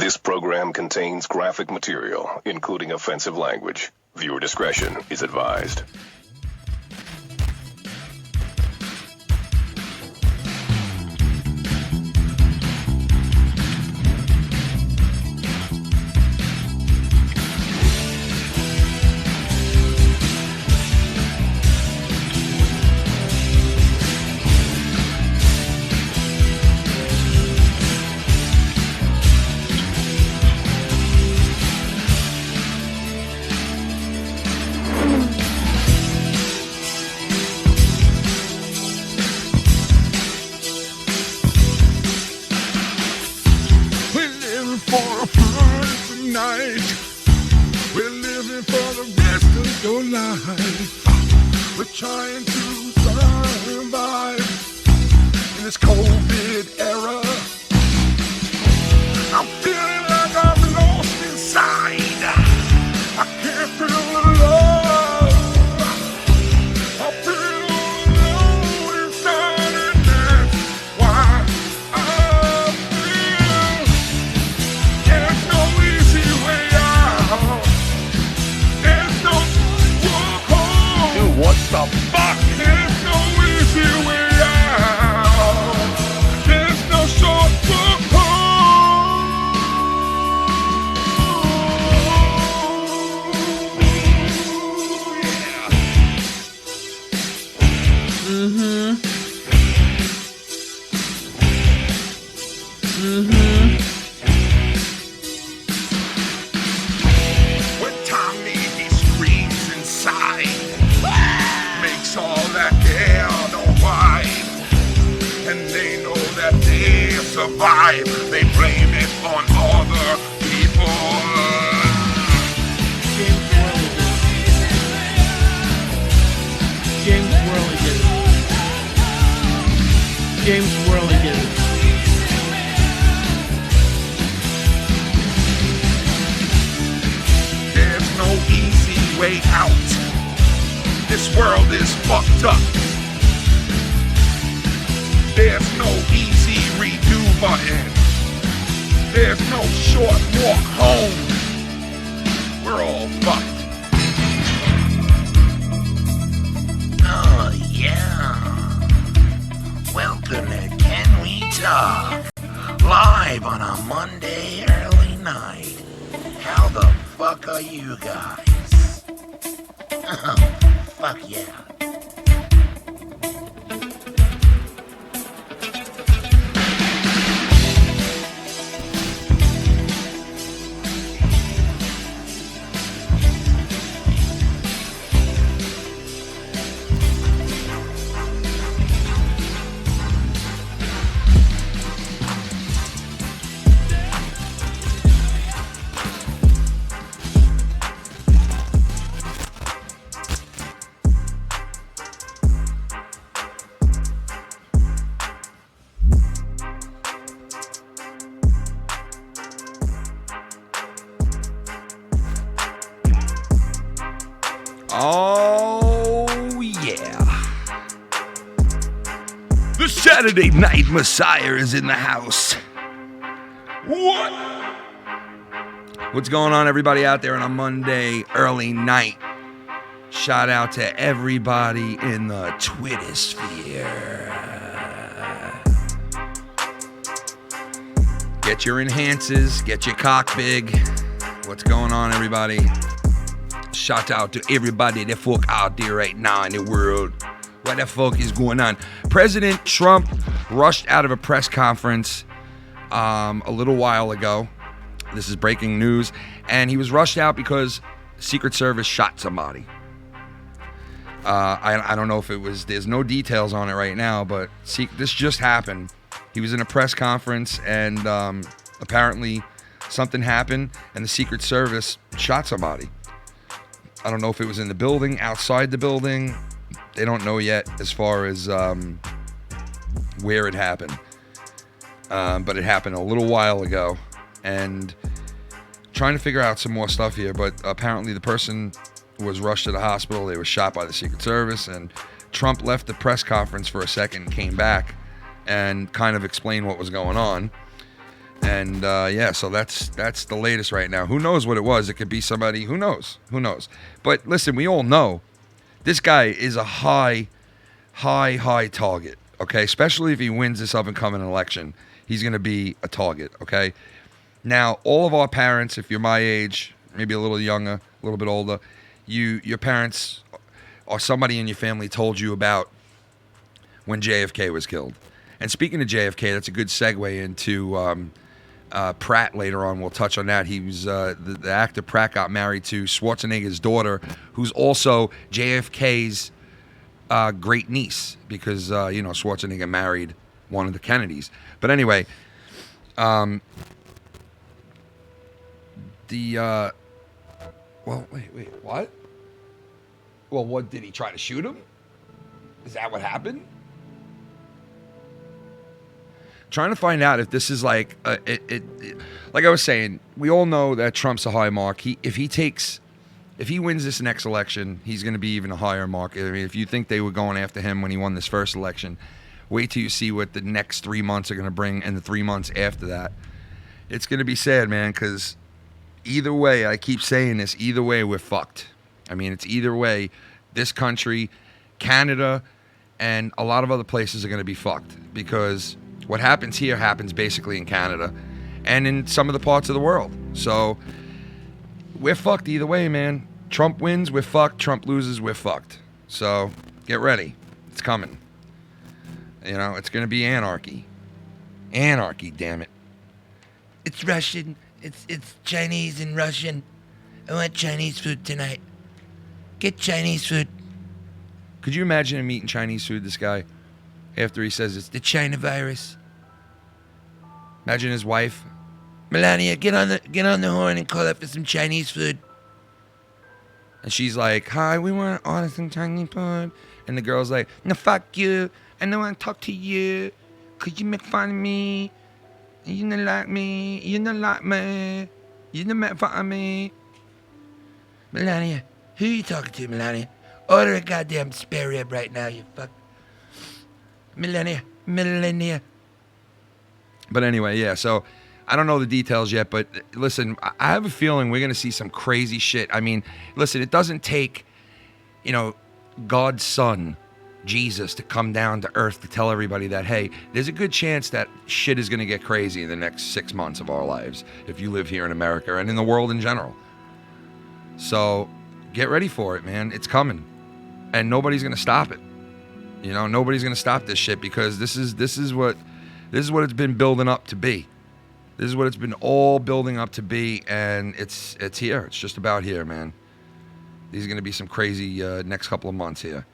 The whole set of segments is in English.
This program contains graphic material, including offensive language. Viewer discretion is advised. Trying to survive in this COVID era. I'm feeling like I'm lost inside. I can't feel the love. I feel alone inside, and that's why I feel there's no easy way out. There's no walk home. Dude, what the fuck? There's no easy way out. There's no short walk home. When Tommy, he screams inside, makes all that hell no white, and they know that they survive. They blame it on other people. James Worley did it. There's no easy way out. This world is fucked up. There's no easy redo button. There's no short walk home. We're all fucked. Oh, yeah. Welcome to Can We Talk? Live on a Monday early night. How the fuck are you guys? Oh, fuck yeah. Oh, yeah. The Saturday Night Messiah is in the house. What? What's going on, everybody out there on a Monday early night? Shout out to everybody in the Twitter sphere. Get your enhances, get your cock big. What's going on, everybody? Shout out to everybody that fuck out there right now in the world. What the fuck is going on? President Trump rushed out of a press conference a little while ago. This is breaking news. And he was rushed out because Secret Service shot somebody. I don't know if it was, there's no details on it right now, but this just happened. He was in a press conference and apparently something happened and the Secret Service shot somebody. I don't know if it was in the building, outside the building. They don't know yet as far as where it happened. But it happened a little while ago. And trying to figure out some more stuff here, but apparently the person was rushed to the hospital. They were shot by the Secret Service, and Trump left the press conference for a second, came back, and kind of explained what was going on. And yeah, so that's the latest right now. Who knows what it was? It could be somebody. Who knows? Who knows? But listen, we all know this guy is a high target. Okay, especially if he wins this up and coming election, he's going to be a target. Okay. Now, all of our parents, if you're my age, maybe a little younger, a little bit older, your parents or somebody in your family told you about when JFK was killed. And speaking of JFK, that's a good segue into Pratt later on. We'll touch on that. He was the actor Pratt got married to Schwarzenegger's daughter, who's also JFK's great niece, because Schwarzenegger married one of the Kennedys. But anyway, well, wait, what? Well, what, did he try to shoot him? Is that what happened? Trying to find out if this is like like I was saying, we all know that Trump's a high mark. If he wins this next election, he's going to be even a higher mark. I mean, if you think they were going after him when he won this first election, wait till you see what the next 3 months are going to bring, and the 3 months after that. It's going to be sad, man, because either way, I keep saying this, either way, we're fucked. I mean, it's either way. This country, Canada, and a lot of other places are going to be fucked, because what happens here happens basically in Canada and in some of the parts of the world. So we're fucked either way, man. Trump wins, we're fucked. Trump loses, we're fucked. So get ready. It's coming. It's going to be anarchy. Anarchy, damn it. It's Russian. It's Chinese and Russian. I want Chinese food tonight. Get Chinese food. Could you imagine him eating Chinese food, this guy, after he says it's the China virus? Imagine his wife. Melania, get on the horn and call up for some Chinese food. And she's like, hi, we want to order some Chinese food. And the girl's like, no, fuck you. I don't want to talk to you. Could you make fun of me? You don't like me. You don't like me. You don't make fun of me. Melania, who are you talking to, Melania? Order a goddamn spare rib right now, you fuck. Melania. But anyway, yeah, so I don't know the details yet, but listen, I have a feeling we're going to see some crazy shit. I mean, listen, it doesn't take, God's son, Jesus, to come down to earth to tell everybody that, hey, there's a good chance that shit is going to get crazy in the next 6 months of our lives if you live here in America and in the world in general. So get ready for it, man. It's coming. And nobody's going to stop it. Nobody's going to stop this shit, because this is what it's been building up to be. This is what it's been all building up to be, and it's here. It's just about here, man. These are going to be some crazy next couple of months here.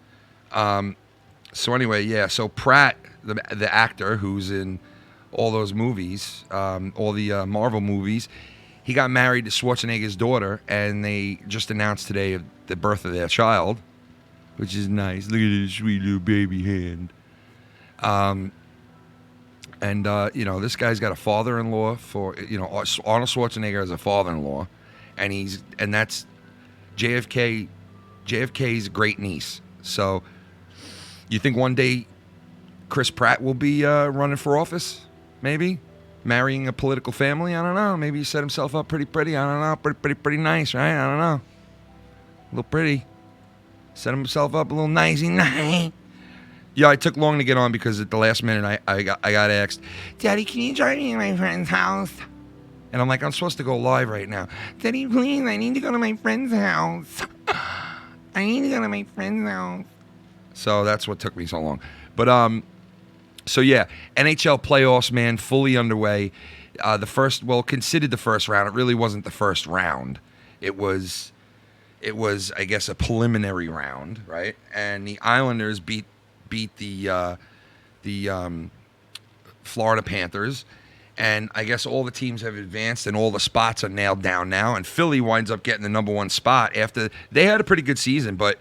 So anyway, yeah. So Pratt, the actor who's in all those movies, all the Marvel movies, he got married to Schwarzenegger's daughter, and they just announced today the birth of their child, which is nice. Look at this sweet little baby hand. And this guy's got a father-in-law for, Arnold Schwarzenegger has a father-in-law, and that's JFK's great niece. So you think one day Chris Pratt will be running for office? Maybe marrying a political family? I don't know. Maybe he set himself up pretty. I don't know. Pretty nice, right? I don't know. A little pretty. Set himself up a little nicey. Yeah, I took long to get on because at the last minute I got asked, Daddy, can you drive me to my friend's house? And I'm like, I'm supposed to go live right now. Daddy, please, I need to go to my friend's house. So that's what took me so long. But so yeah, NHL playoffs, man, fully underway. Considered the first round. It really wasn't the first round. It was, I guess, a preliminary round, right? And the Islanders beat the Florida Panthers, and I guess all the teams have advanced and all the spots are nailed down now, and Philly winds up getting the number one spot after they had a pretty good season, but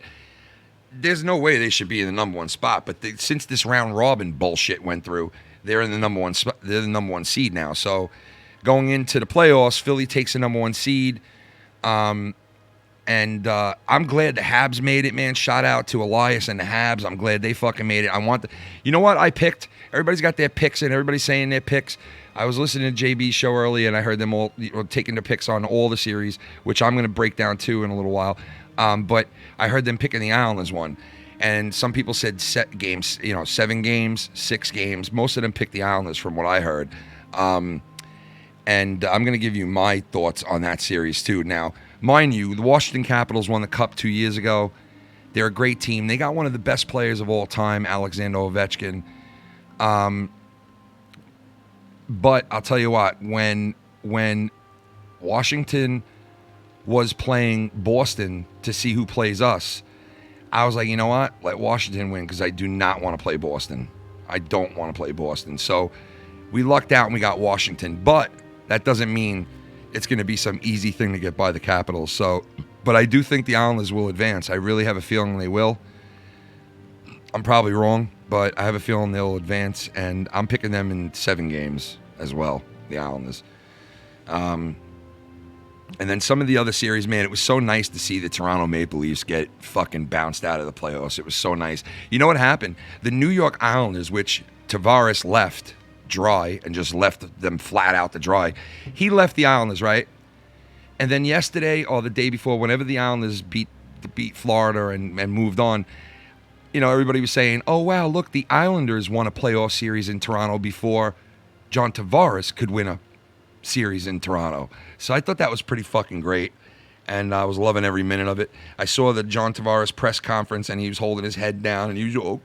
there's no way they should be in the number one spot. But since this round robin bullshit went through, they're in the number one spot. They're the number one seed now. So going into the playoffs, Philly takes the number one seed. And I'm glad the Habs made it, man. Shout out to Elias and the Habs. I'm glad they fucking made it. You know what I picked? Everybody's got their picks and everybody's saying their picks. I was listening to JB's show earlier and I heard them all taking their picks on all the series, which I'm going to break down too in a little while. But I heard them picking the Islanders one. And some people said set games, 7 games, 6 games. Most of them picked the Islanders from what I heard. And I'm going to give you my thoughts on that series too. Now, mind you, the Washington Capitals won the Cup 2 years ago. They're a great team. They got one of the best players of all time, Alexander Ovechkin. But I'll tell you what, when Washington was playing Boston to see who plays us, I was like, you know what? Let Washington win because I do not want to play Boston. I don't want to play Boston. So we lucked out and we got Washington. But that doesn't mean it's going to be some easy thing to get by the Capitals. But I do think the Islanders will advance. I really have a feeling they will. I'm probably wrong, but I have a feeling they'll advance. And I'm picking them in 7 games as well, the Islanders. And then some of the other series, man, it was so nice to see the Toronto Maple Leafs get fucking bounced out of the playoffs. It was so nice. You know what happened? The New York Islanders, which Tavares left dry and just left them flat out to dry, he left the Islanders, right? And then yesterday or the day before, whenever the Islanders beat Florida and moved on, everybody was saying, oh, wow, look, the Islanders won a playoff series in Toronto before John Tavares could win a series in Toronto. So I thought that was pretty fucking great. And I was loving every minute of it. I saw the John Tavares press conference and he was holding his head down and he was all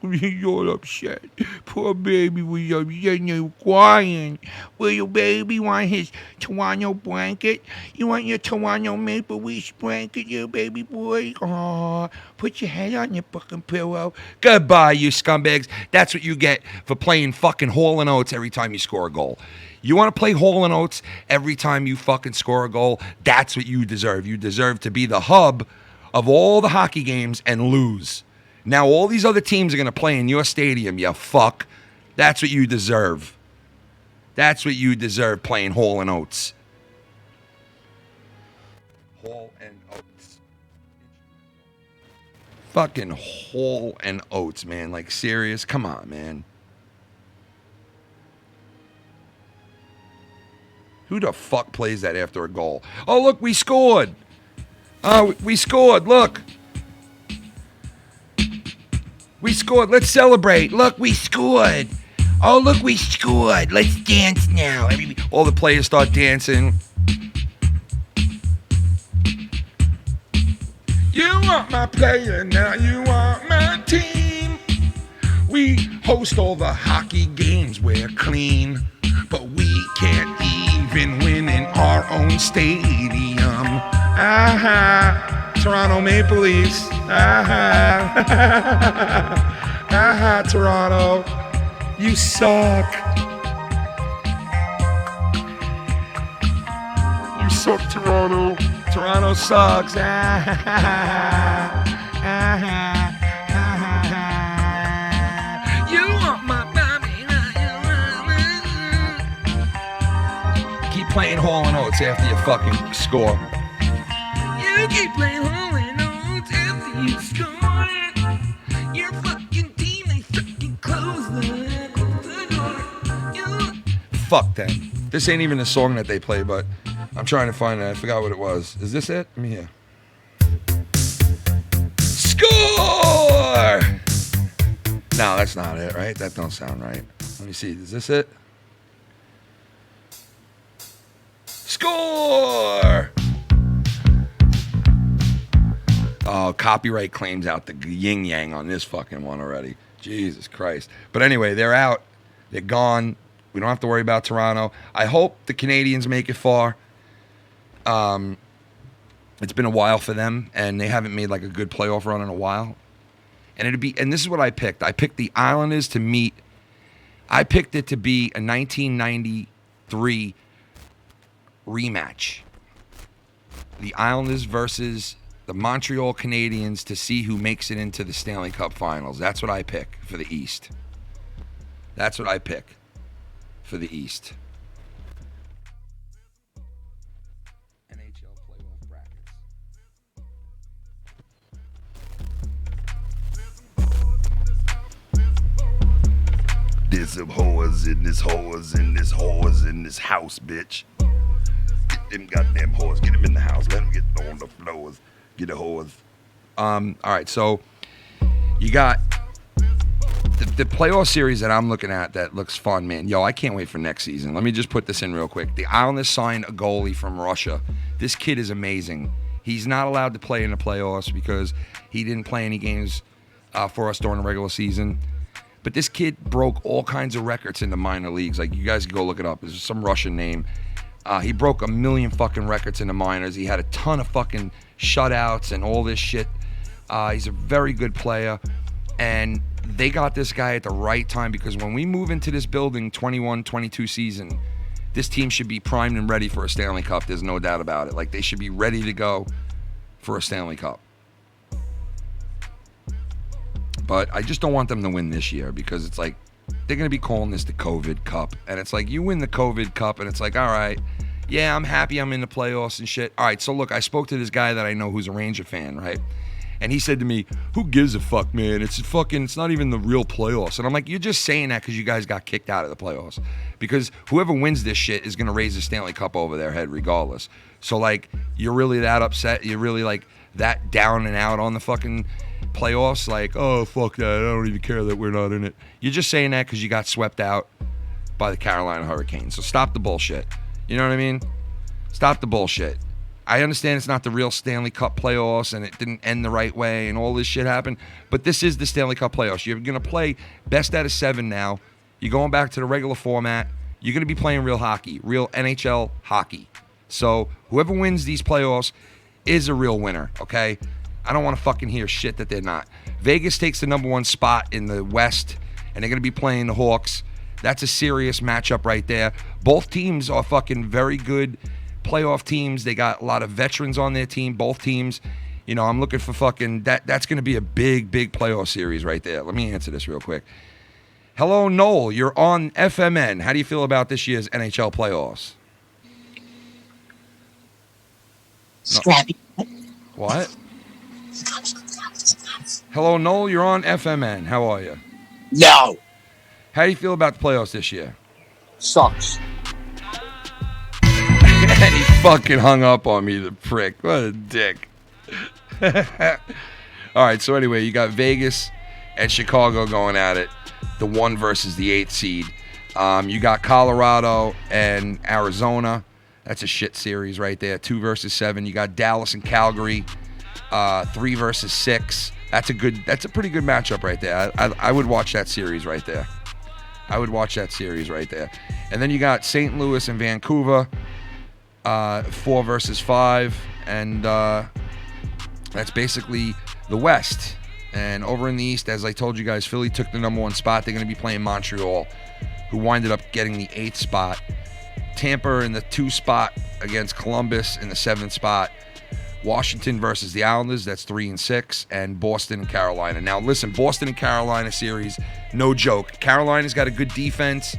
upset. Poor baby was upset and crying. Will your baby want his Toronto blanket? You want your Toronto Maple Leafs blanket, you baby boy? Aw, put your head on your fucking pillow. Goodbye, you scumbags. That's what you get for playing fucking Hall & Oates every time you score a goal. You want to play Hall & Oates every time you fucking score a goal? That's what you deserve. You deserve to be the hub of all the hockey games and lose. Now all these other teams are going to play in your stadium, you fuck. That's what you deserve. That's what you deserve, playing Hall & Oates. Hall & Oates. Fucking Hall & Oates, man. Like, serious? Come on, man. Who the fuck plays that after a goal? Oh, look, we scored. We scored. Look. We scored. Let's celebrate. Look, we scored. Oh, look, we scored. Let's dance now. All the players start dancing. You are my player, now you are my team. We host all the hockey games, we're clean. But we can't even win in our own stadium. Aha, Toronto Maple Leafs. Aha, aha, Toronto, you suck. You suck, Toronto. Toronto sucks. Aha, aha. Playing Hall & Oates after you fucking score. You keep playing Hall & Oates after you score. Your fucking team, they fucking close the door. Fuck them. This ain't even the song that they play, but I'm trying to find it. I forgot what it was. Is this it? Let me hear. Score! No, that's not it, right? That don't sound right. Let me see. Is this it? Score! Oh, copyright claims out the yin yang on this fucking one already. Jesus Christ. But anyway, they're out. They're gone. We don't have to worry about Toronto. I hope the Canadians make it far. It's been a while for them, and they haven't made like a good playoff run in a while. And this is what I picked. I picked the Islanders to meet. I picked it to be a 1993 rematch. The Islanders versus the Montreal Canadiens to see who makes it into the Stanley Cup Finals. That's what I pick for the East. That's what I pick for the East. NHL playoff brackets. There's some whores in this house, bitch. Get them goddamn whores. Get them in the house. Let them get on the floors. Get the whores. All right, so you got the playoff series that I'm looking at that looks fun, man. Yo, I can't wait for next season. Let me just put this in real quick. The Islanders signed a goalie from Russia. This kid is amazing. He's not allowed to play in the playoffs because he didn't play any games for us during the regular season. But this kid broke all kinds of records in the minor leagues. Like, you guys can go look it up. It's some Russian name. He broke 1 million fucking records in the minors. He had a ton of fucking shutouts and all this shit. He's a very good player. And they got this guy at the right time because when we move into this building 21-22 season, this team should be primed and ready for a Stanley Cup. There's no doubt about it. Like, they should be ready to go for a Stanley Cup. But I just don't want them to win this year because it's like they're going to be calling this the COVID Cup. And it's like you win the COVID Cup and it's like, all right, yeah, I'm happy I'm in the playoffs and shit. All right, so look, I spoke to this guy that I know who's a Ranger fan, right? And he said to me, who gives a fuck, man? It's not even the real playoffs. And I'm like, you're just saying that because you guys got kicked out of the playoffs. Because whoever wins this shit is going to raise the Stanley Cup over their head regardless. So, like, you're really that upset? You're really, like, that down and out on the fucking playoffs? Like, oh, fuck that. I don't even care that we're not in it. You're just saying that because you got swept out by the Carolina Hurricanes. So stop the bullshit. You know what I mean? Stop the bullshit. I understand it's not the real Stanley Cup playoffs and it didn't end the right way and all this shit happened, but this is the Stanley Cup playoffs. You're going to play best out of 7 now. You're going back to the regular format. You're going to be playing real hockey, real NHL hockey. So whoever wins these playoffs is a real winner, okay? I don't want to fucking hear shit that they're not. Vegas takes the number 1 spot in the West, and they're going to be playing the Hawks. That's a serious matchup right there. Both teams are fucking very good playoff teams. They got a lot of veterans on their team, both teams. You know, I'm looking for fucking that's going to be a big playoff series right there. Let me answer this real quick. Hello, Noel. You're on FMN. How do you feel about this year's NHL playoffs? Scrappy. What? Hello, Noel. You're on FMN. How are you? No. How do you feel about the playoffs this year? Sucks. And he fucking hung up on me, the prick. What a dick. All right, so anyway, you got Vegas and Chicago going at it, the 1 versus the 8th seed. You got Colorado and Arizona. That's a shit series right there, 2 versus 7. You got Dallas and Calgary, 3 versus 6. That's a pretty good matchup right there. I would watch that series right there. And then you got St. Louis and Vancouver. 4 versus 5, and that's basically the West. And over in the East, as I told you guys, Philly took the number 1 spot. They're going to be playing Montreal, who winded up getting the 8th spot. Tampa in the 2 spot against Columbus in the 7th spot. Washington versus the Islanders, that's 3 and 6, and Boston and Carolina. Now listen, Boston and Carolina series, no joke. Carolina's got a good defense.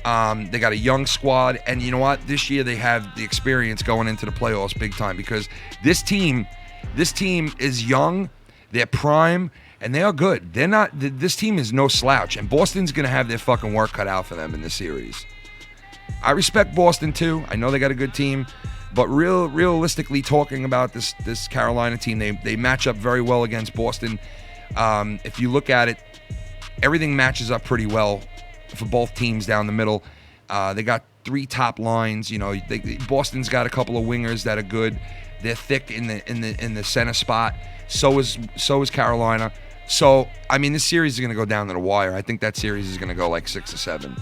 They got a young squad, and you know what? This year they have the experience going into the playoffs big time because this team is young, they're prime, and they are good. This team is no slouch, and Boston's going to have their fucking work cut out for them in this series. I respect Boston too. I know they got a good team, but realistically talking about this Carolina team, they match up very well against Boston. If you look at it, everything matches up pretty well for both teams down the middle. They got 3 top lines. You know, Boston's got a couple of wingers that are good. They're thick in the center spot. So is Carolina. So I mean, this series is going to go down to the wire. I think that series is going to go like 6 or 7,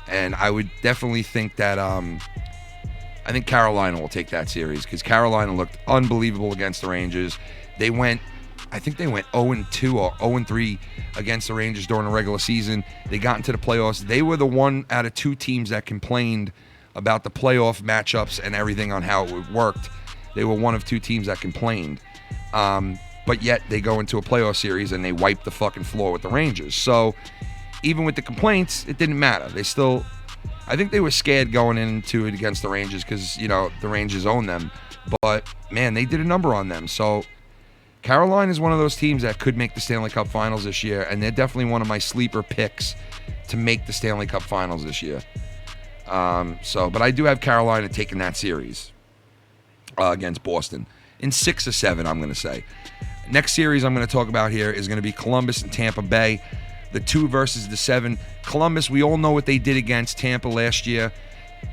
and I would definitely think that I think Carolina will take that series because Carolina looked unbelievable against the Rangers. I think they went 0-2 or 0-3 against the Rangers during the regular season. They got into the playoffs. They were the 1 out of 2 teams that complained about the playoff matchups and everything on how it worked. They were 1 of 2 teams that complained. But yet they go into a playoff series and they wipe the fucking floor with the Rangers. So even with the complaints, it didn't matter. I think they were scared going into it against the Rangers because, you know, the Rangers own them. But, man, they did a number on them. So Carolina is one of those teams that could make the Stanley Cup Finals this year, and they're definitely one of my sleeper picks to make the Stanley Cup Finals this year. But I do have Carolina taking that series against Boston in 6 or 7, I'm going to say. Next series I'm going to talk about here is going to be Columbus and Tampa Bay, the 2 versus the 7. Columbus, we all know what they did against Tampa last year.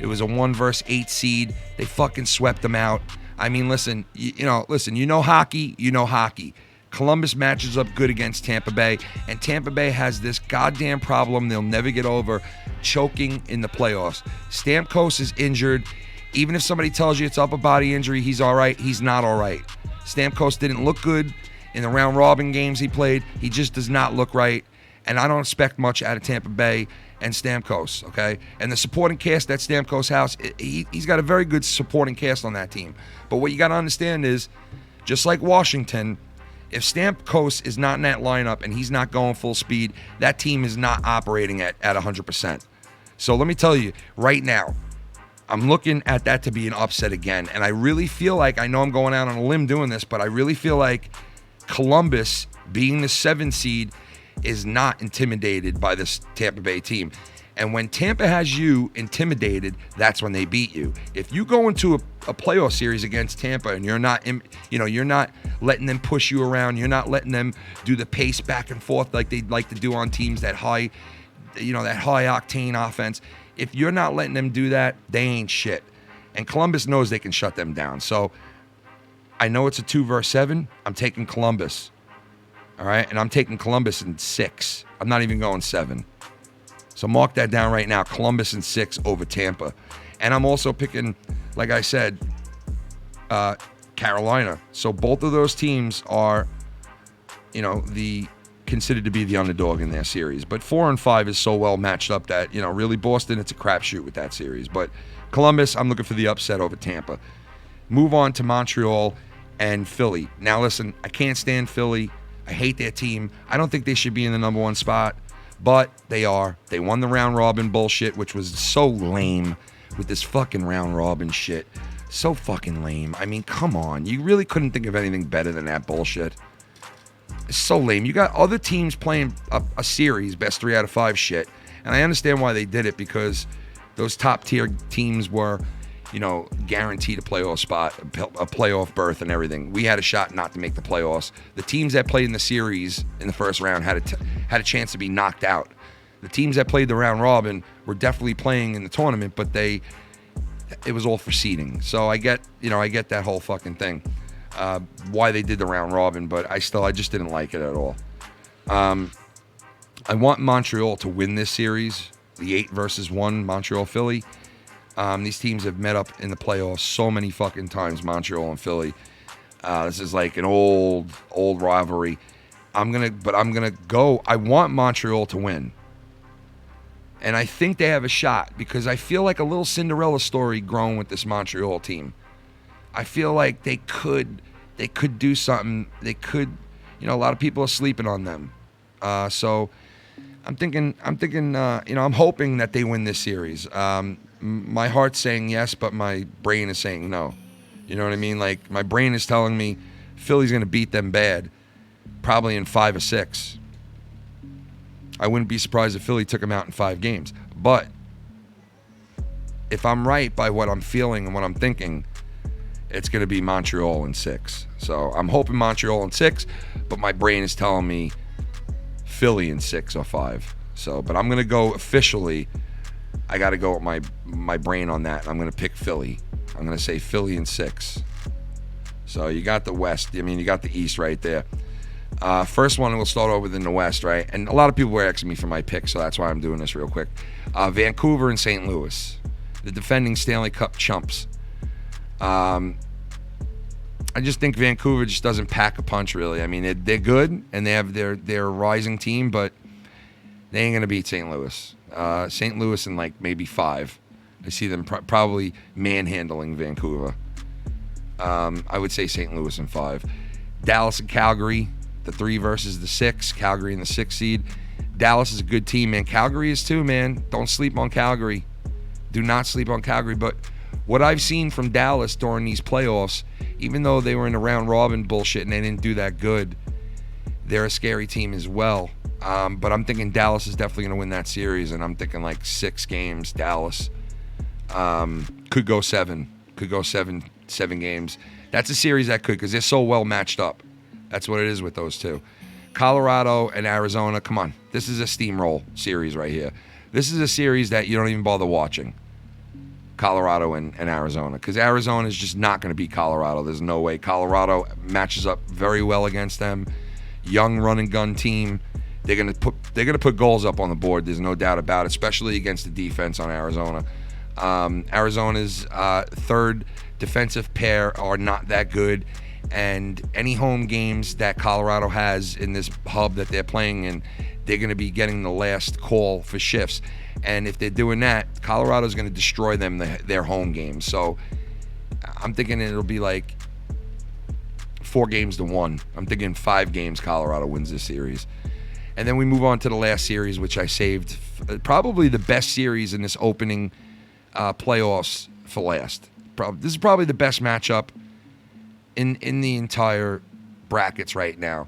It was a 1 versus 8 seed. They fucking swept them out. I mean, listen, you know hockey. Columbus matches up good against Tampa Bay, and Tampa Bay has this goddamn problem they'll never get over, choking in the playoffs. Stamkos is injured. Even if somebody tells you it's upper body injury, he's all right. He's not all right. Stamkos didn't look good in the round robin games he played. He just does not look right, and I don't expect much out of Tampa Bay and Stamkos, okay? And the supporting cast at Stamkos' house, he's got a very good supporting cast on that team. But what you got to understand is, just like Washington, if Stamkos is not in that lineup and he's not going full speed, that team is not operating at 100%. So let me tell you, right now, I'm looking at that to be an upset again. And I really feel like, I know I'm going out on a limb doing this, but I really feel like Columbus, being the 7 seed, is not intimidated by this Tampa Bay team. And when Tampa has you intimidated, that's when they beat you. If you go into a playoff series against Tampa and you're not letting them push you around, you're not letting them do the pace back and forth like they like to do on teams that high octane offense. If you're not letting them do that, they ain't shit. And Columbus knows they can shut them down. So I know it's a 2 versus 7. I'm taking Columbus. All right, and I'm taking Columbus in 6. I'm not even going 7. So mark that down right now. Columbus in 6 over Tampa. And I'm also picking, like I said, Carolina. So both of those teams are, considered to be the underdog in their series. But 4 and 5 is so well matched up that, really Boston, it's a crapshoot with that series. But Columbus, I'm looking for the upset over Tampa. Move on to Montreal and Philly. Now listen, I can't stand Philly. I hate their team. I don't think they should be in the number 1 spot, but they are. They won the round robin bullshit, which was so lame with this fucking round robin shit. So fucking lame. I mean, come on. You really couldn't think of anything better than that bullshit. It's so lame. You got other teams playing a series, best 3 out of 5 shit, and I understand why they did it, because those top tier teams were, guaranteed a playoff spot, a playoff berth and everything. We had a shot not to make the playoffs. The teams that played in the series in the first round had a chance to be knocked out. The teams that played the round robin were definitely playing in the tournament, but it was all for seeding. So I get that whole fucking thing, why they did the round robin, but I just didn't like it at all. I want Montreal to win this series, the 8 versus 1 Montreal-Philly. These teams have met up in the playoffs so many fucking times, Montreal and Philly. This is like an old rivalry. I want Montreal to win. And I think they have a shot, because I feel like a little Cinderella story growing with this Montreal team. I feel like they could do something. They could, a lot of people are sleeping on them. So I'm thinking, I'm hoping that they win this series. My heart's saying yes, but my brain is saying no. You know what I mean? Like, my brain is telling me Philly's going to beat them bad, probably in 5 or 6. I wouldn't be surprised if Philly took them out in 5 games. But if I'm right by what I'm feeling and what I'm thinking, it's going to be Montreal in 6. So I'm hoping Montreal in 6, but my brain is telling me Philly in 6 or 5. So, but I'm going to go officially. I got to go with my brain on that. I'm going to pick Philly. I'm going to say Philly in 6. So you got the West. I mean, you got the East right there. First one, we'll start over in the West, right? And a lot of people were asking me for my pick, so that's why I'm doing this real quick. Vancouver and St. Louis, the defending Stanley Cup chumps. I just think Vancouver just doesn't pack a punch, really. I mean, they're good, and they have their rising team, but they ain't going to beat St. Louis. St. Louis in like maybe 5. I see them probably manhandling Vancouver. I would say St. Louis in 5. Dallas and Calgary, the 3 versus the 6. Calgary in the 6 seed. Dallas is a good team, man. Calgary is too, man. Don't sleep on Calgary. Do not sleep on Calgary. But what I've seen from Dallas during these playoffs, even though they were in the round robin bullshit and they didn't do that good, they're a scary team as well. But I'm thinking Dallas is definitely going to win that series, and I'm thinking like 6 games. Dallas could go 7. Could go 7 games. That's a series that could, because they're so well matched up. That's what it is with those two. Colorado and Arizona, come on. This is a steamroll series right here. This is a series that you don't even bother watching. Colorado and Arizona, because Arizona is just not going to beat Colorado. There's no way. Colorado matches up very well against them. Young run and gun team. They're gonna put goals up on the board. There's no doubt about it, especially against the defense on Arizona. Arizona's third defensive pair are not that good, and any home games that Colorado has in this hub that they're playing in, they're going to be getting the last call for shifts. And if they're doing that, Colorado's going to destroy them their home games. So I'm thinking it'll be like 4-1. I'm thinking 5 games Colorado wins this series. And then we move on to the last series, which I saved. Probably the best series in this opening playoffs for last. This is probably the best matchup in the entire brackets right now.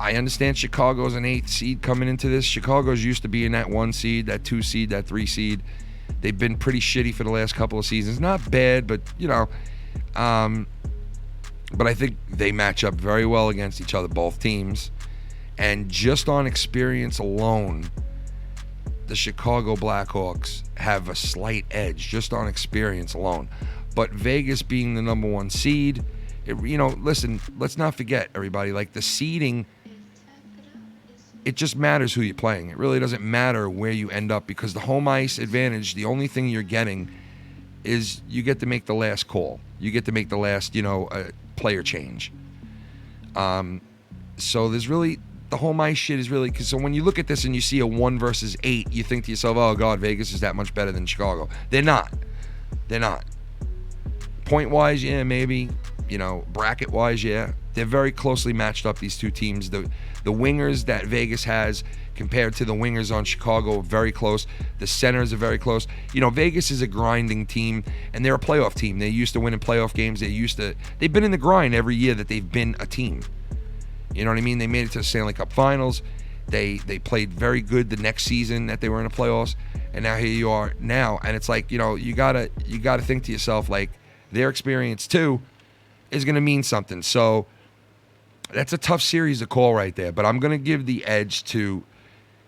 I understand Chicago's an 8th seed coming into this. Chicago's used to being that 1 seed, that 2 seed, that 3 seed. They've been pretty shitty for the last couple of seasons. Not bad, but, you know. But I think they match up very well against each other, both teams. And just on experience alone, the Chicago Blackhawks have a slight edge, just on experience alone. But Vegas being the number 1 seed, listen, let's not forget, everybody, like the seeding, it just matters who you're playing. It really doesn't matter where you end up, because the home ice advantage, the only thing you're getting is you get to make the last call. You get to make the last, player change. So there's really, the home ice shit is really, because so when you look at this and you see a 1 versus 8, you think to yourself, oh God, Vegas is that much better than Chicago. They're not. Point-wise, yeah, maybe. Bracket-wise, yeah. They're very closely matched up, these two teams. The wingers that Vegas has compared to the wingers on Chicago are very close. The centers are very close. Vegas is a grinding team, and they're a playoff team. They're used to winning playoff games. They've been in the grind every year that they've been a team. You know what I mean? They made it to the Stanley Cup Finals. They played very good the next season that they were in the playoffs, and now here you are now. And it's like, you gotta think to yourself, like, their experience too is gonna mean something. So that's a tough series to call right there. But I'm gonna give the edge to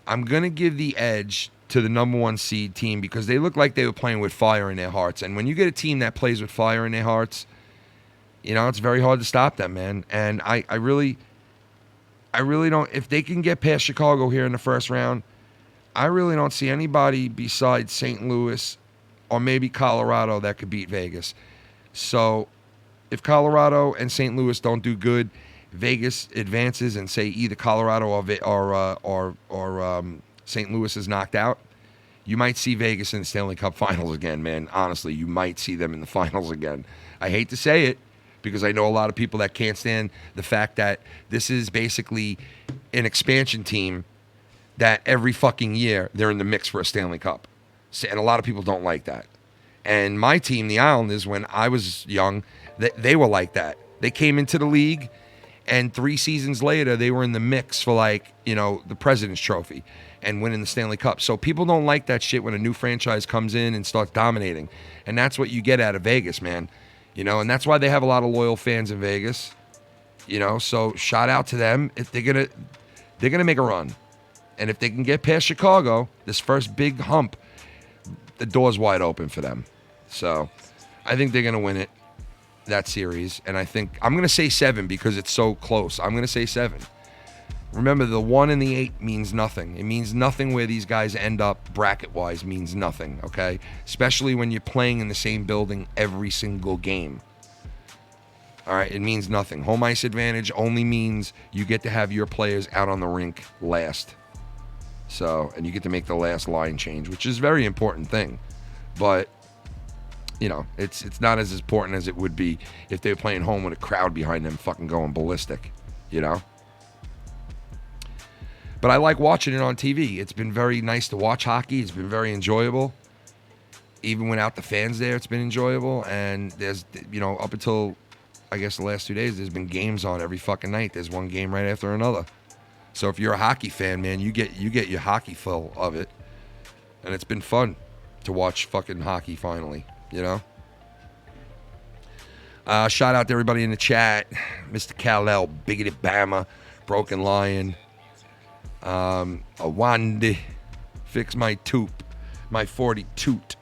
the number 1 seed team, because they look like they were playing with fire in their hearts. And when you get a team that plays with fire in their hearts, it's very hard to stop them, man. And I really don't, if they can get past Chicago here in the first round, I really don't see anybody besides St. Louis or maybe Colorado that could beat Vegas. So if Colorado and St. Louis don't do good, Vegas advances and say either Colorado or St. Louis is knocked out, you might see Vegas in the Stanley Cup Finals again, man. Honestly, you might see them in the finals again. I hate to say it, because I know a lot of people that can't stand the fact that this is basically an expansion team that every fucking year they're in the mix for a Stanley Cup. And a lot of people don't like that. And my team, the Islanders, when I was young, they were like that. They came into the league, and 3 seasons later, they were in the mix for, the President's Trophy and winning the Stanley Cup. So people don't like that shit when a new franchise comes in and starts dominating. And that's what you get out of Vegas, man. And that's why they have a lot of loyal fans in Vegas. So shout out to them. If they're gonna make a run. And if they can get past Chicago, this first big hump, the door's wide open for them. So I think they're gonna win it, that series. And I think I'm gonna say 7 because it's so close. I'm gonna say 7. Remember, the 1 and the 8 means nothing. It means nothing where these guys end up bracket-wise, means nothing, okay? Especially when you're playing in the same building every single game. All right, it means nothing. Home ice advantage only means you get to have your players out on the rink last. So, and you get to make the last line change, which is a very important thing. But, it's not as important as it would be if they were playing home with a crowd behind them fucking going ballistic, But I like watching it on TV. It's been very nice to watch hockey. It's been very enjoyable. Even without the fans there, it's been enjoyable. And there's, up until I guess the last 2 days, there's been games on every fucking night. There's one game right after another. So if you're a hockey fan, man, you get your hockey full of it. And it's been fun to watch fucking hockey finally, you know? Shout out to everybody in the chat. Mr. Kal-El, Bigoted Bama, Broken Lion, Awande, Fix My Toot, My 40 Toot.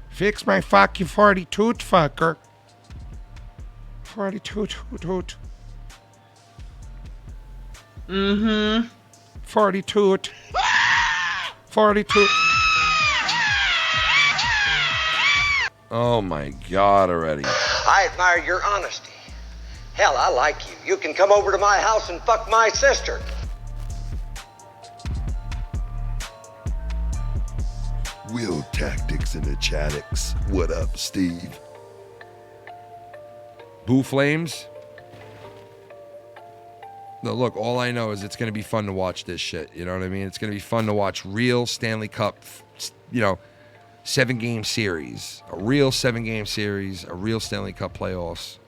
Fix my fuck you 40 toot fucker. 40 toot hoot hoot. 40 toot. 40 toot. Oh my God already. I admire your honesty. Hell, I like you. You can come over to my house and fuck my sister. Will Tactics in the Chattix. What up, Steve? Boo Flames? No, look, all I know is it's going to be fun to watch this shit. You know what I mean? It's going to be fun to watch real Stanley Cup, 7-game series. A real 7-game series. A real Stanley Cup playoffs.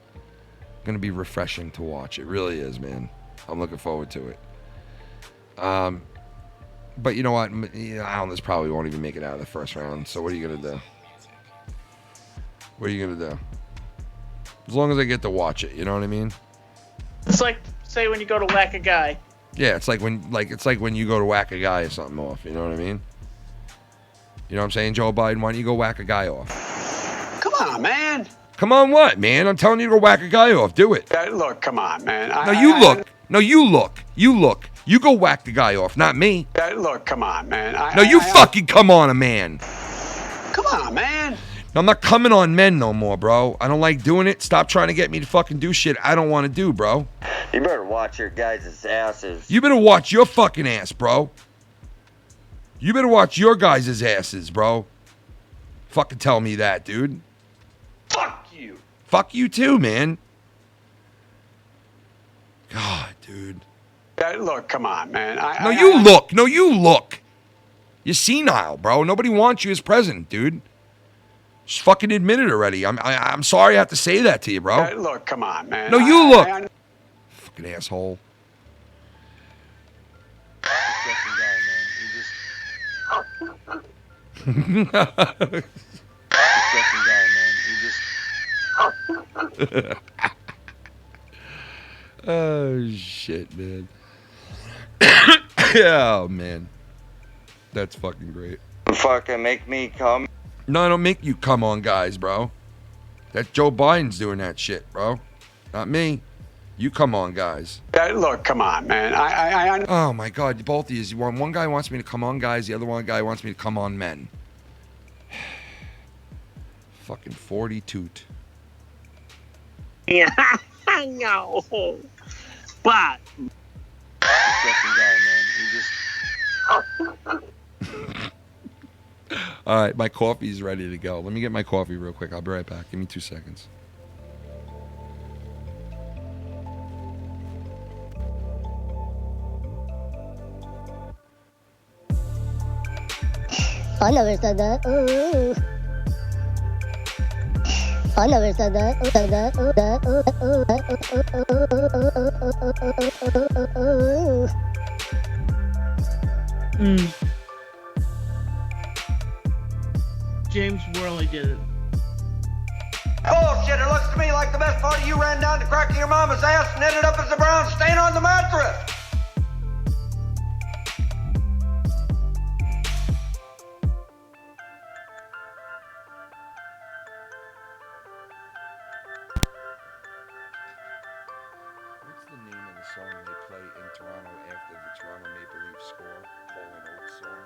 Going to be refreshing to watch. It really is, man. I'm looking forward to it. But you know what? Islanders probably won't even make it out of the first round. So what are you going to do? What are you going to do? As long as I get to watch it, you know what I mean? It's like, say, when you go to whack a guy. Yeah, it's like when you go to whack a guy or something off, you know what I mean? You know what I'm saying, Joe Biden? Why don't you go whack a guy off? Come on, man. Come on what, man? I'm telling you to go whack a guy off. Do it. Look, come on, man. No, you look. No, you look. You look. You go whack the guy off, not me. Look, come on, man. No, you fucking come on a man. Come on, man. No, I'm not coming on men no more, bro. I don't like doing it. Stop trying to get me to fucking do shit I don't want to do, bro. You better watch your guys' asses. You better watch your fucking ass, bro. You better watch your guys' asses, bro. Fucking tell me that, dude. Fuck you. Fuck you too, man. God, dude. Look, come on, man. No, you look. No, you look. You're senile, bro. Nobody wants you as president, dude. Just fucking admit it already. I'm sorry I have to say that to you, bro. Look, come on, man. No, you look. Fucking asshole. Oh, shit, man. Oh, man. That's fucking great. Fucking make me come. No, I don't make you come on guys, bro. That Joe Biden's doing that shit, bro. Not me. You come on guys. Look, come on, man. Oh, my God. Both of you. One guy wants me to come on guys. The other one guy wants me to come on men. Fucking 40 toot. Yeah, I know. But. All right, my coffee's ready to go. Let me get my coffee real quick. I'll be right back. Give me 2 seconds. I never said that. Ooh. I never said that. James Worley did it. Bullshit, it looks to me like the best part of you ran down the crack of your mama's ass and ended up as a brown stain on the mattress. What's the name of the song they play in Toronto after the Toronto Maple Leafs score? Paul and Oates song?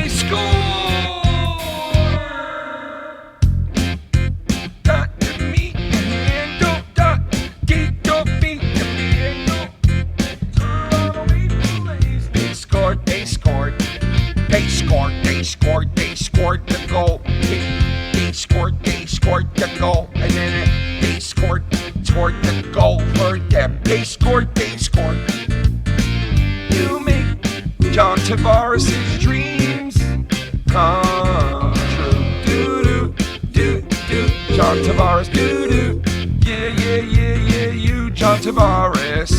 they score. They scored the goal. They scored the goal. And then they scored the goal for them. They scored. You make John Tavares' dreams come true. Do. John Tavares, do. Yeah, you, John Tavares.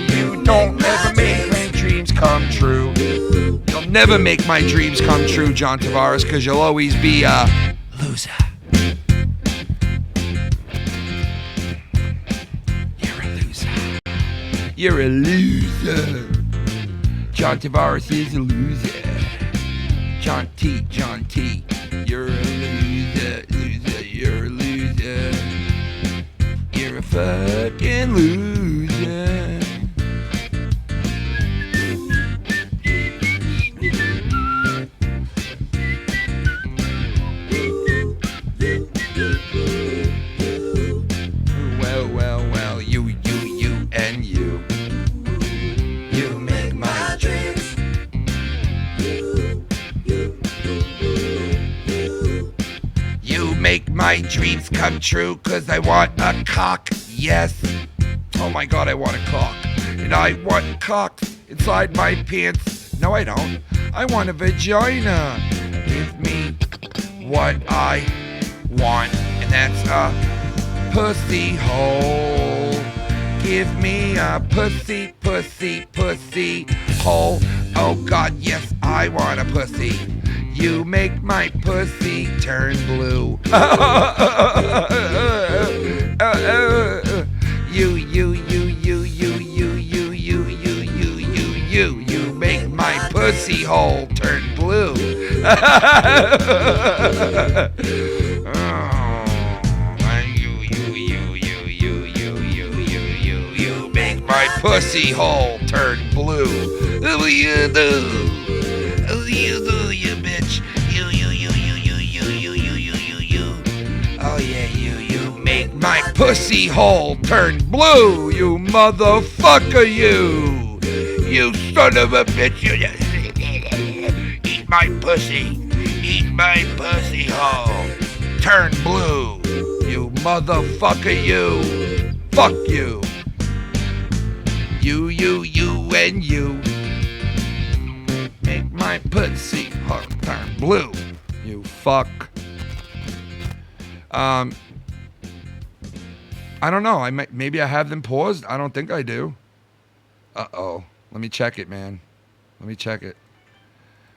You don't ever make my dreams come true. You'll never make my dreams come true, John Tavares, because you'll always be a loser. You're a loser. John Tavares is a loser. John T. You're a loser. You're a loser. You're a fucking loser. Well, you and you. You make my dreams. You make my dreams come true, 'cause I want a cock, yes. Oh my god, I want a cock. And I want cocks inside my pants. No, I don't. I want a vagina. Give me what I want, and that's a pussy hole. Give me a pussy hole. Oh god, yes, I want a pussy. You make my pussy turn blue. You make my pussy hole turn blue. You make my pussy hole turn blue. Oh, you do. Oh, you do, you bitch. You. Oh yeah, you make my pussy hole turn blue. You motherfucker, you. You son of a bitch. Eat my pussy. Eat my pussy hole. Turn blue. You motherfucker, you. Fuck you. You and you. Make my pussy hole turn blue. You fuck. I don't know. Maybe I have them paused. I don't think I do. Uh-oh. Let me check it, man. Let me check it.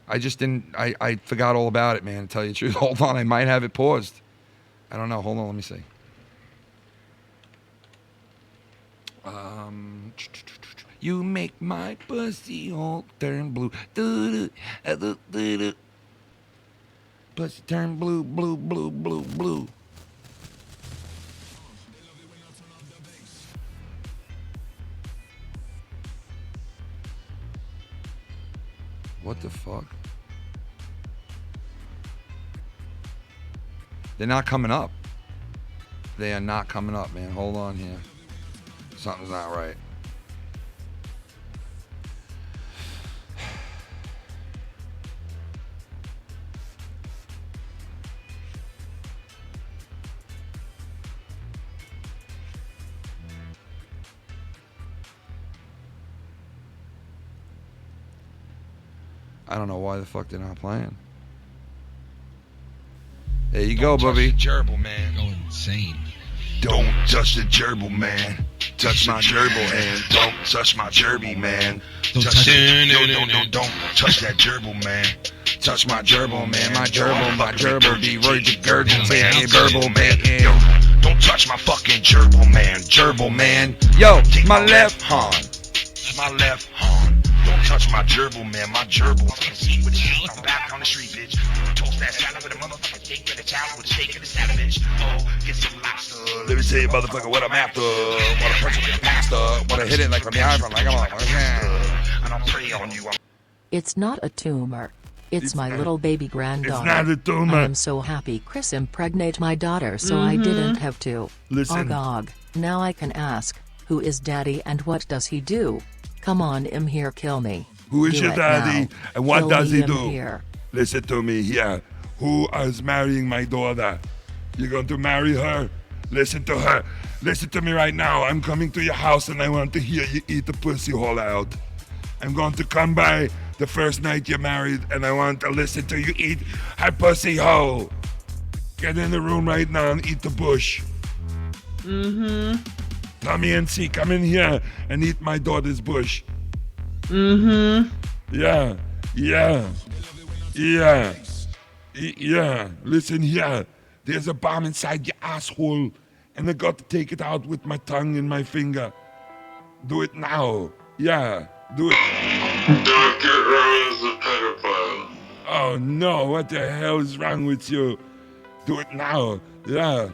I just didn't. I forgot all about it, man. To tell you the truth. Hold on. I might have it paused. I don't know. Hold on. Let me see. You make my pussy hole turn blue. Pussy turn blue. What the fuck? They're not coming up. They are not coming up, man. Hold on here. Something's not right. I don't know why the fuck they're not playing. There you go, Bubby. Gerbil, man. Go insane. Don't touch the gerbil, man. Touch my gerbil hand. Don't touch my gerbil, man. Don't touch that gerbil, man. Touch my gerbil, man. My gerbil be Roger Gerbil, man. Gerbil, man. Don't touch my fucking gerbil, man. Gerbil, man. Yo, my left hand. My left hand. Don't touch my gerbil, man. My gerbil. I'm back on the street, bitch. Toast that salad with a motherfucking cake with a towel with a steak and a salad, bitch. Oh, get some lobster. Let me tell you, motherfucker, what I'm after. Wanna punch it like a pasta. Wanna hit it like on the iPhone, like I'm on. And I'll pray on you. It's not a tumor. It's my little baby granddaughter. It's not a tumor. I am so happy Chris impregnated my daughter so I didn't have to. Listen. Oh God, now I can ask, who is daddy and what does he do? Come on in here, kill me. Who is Do your it daddy now. and what Kill does me he in do? here. Listen to me here. Who is marrying my daughter? You're going to marry her? Listen to her. Listen to me right now. I'm coming to your house and I want to hear you eat the pussy hole out. I'm going to come by the first night you're married and I want to listen to you eat her pussy hole. Get in the room right now and eat the bush. Tommy and C, come in here and eat my daughter's bush. Yeah. Listen here. There's a bomb inside your asshole and I got to take it out with my tongue and my finger. Do it now. Yeah, do it. Dr. Earl is a pedophile. Oh no, what the hell is wrong with you? Do it now. Yeah.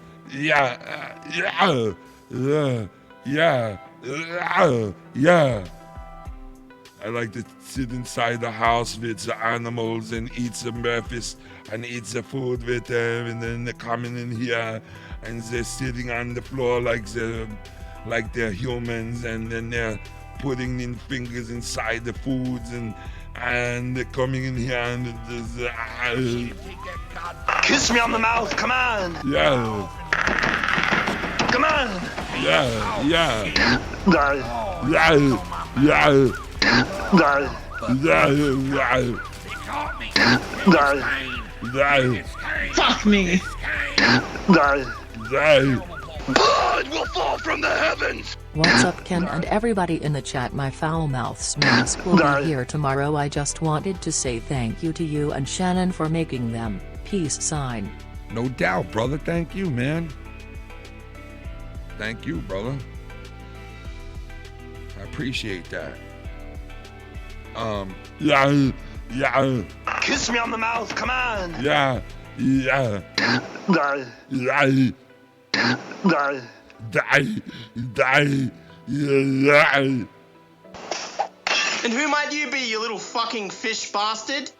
I like to sit inside the house with the animals and eat some breakfast and eat the food with them, and then they're coming in here and they're sitting on the floor like they're humans, and then they're putting in fingers inside the foods and they're coming in here and Kiss me on the mouth, come on! yeah. Come on! Fuck me. Blood will fall from the heavens! What's up, Ken and everybody in the chat? My foul mouth smells will be here tomorrow. I just wanted to say thank you to you and Shannon for making them. Peace sign. No doubt, brother. Thank you, man. Thank you, brother. I appreciate that. Kiss me on the mouth, come on! And who might you be, you little fucking fish bastard?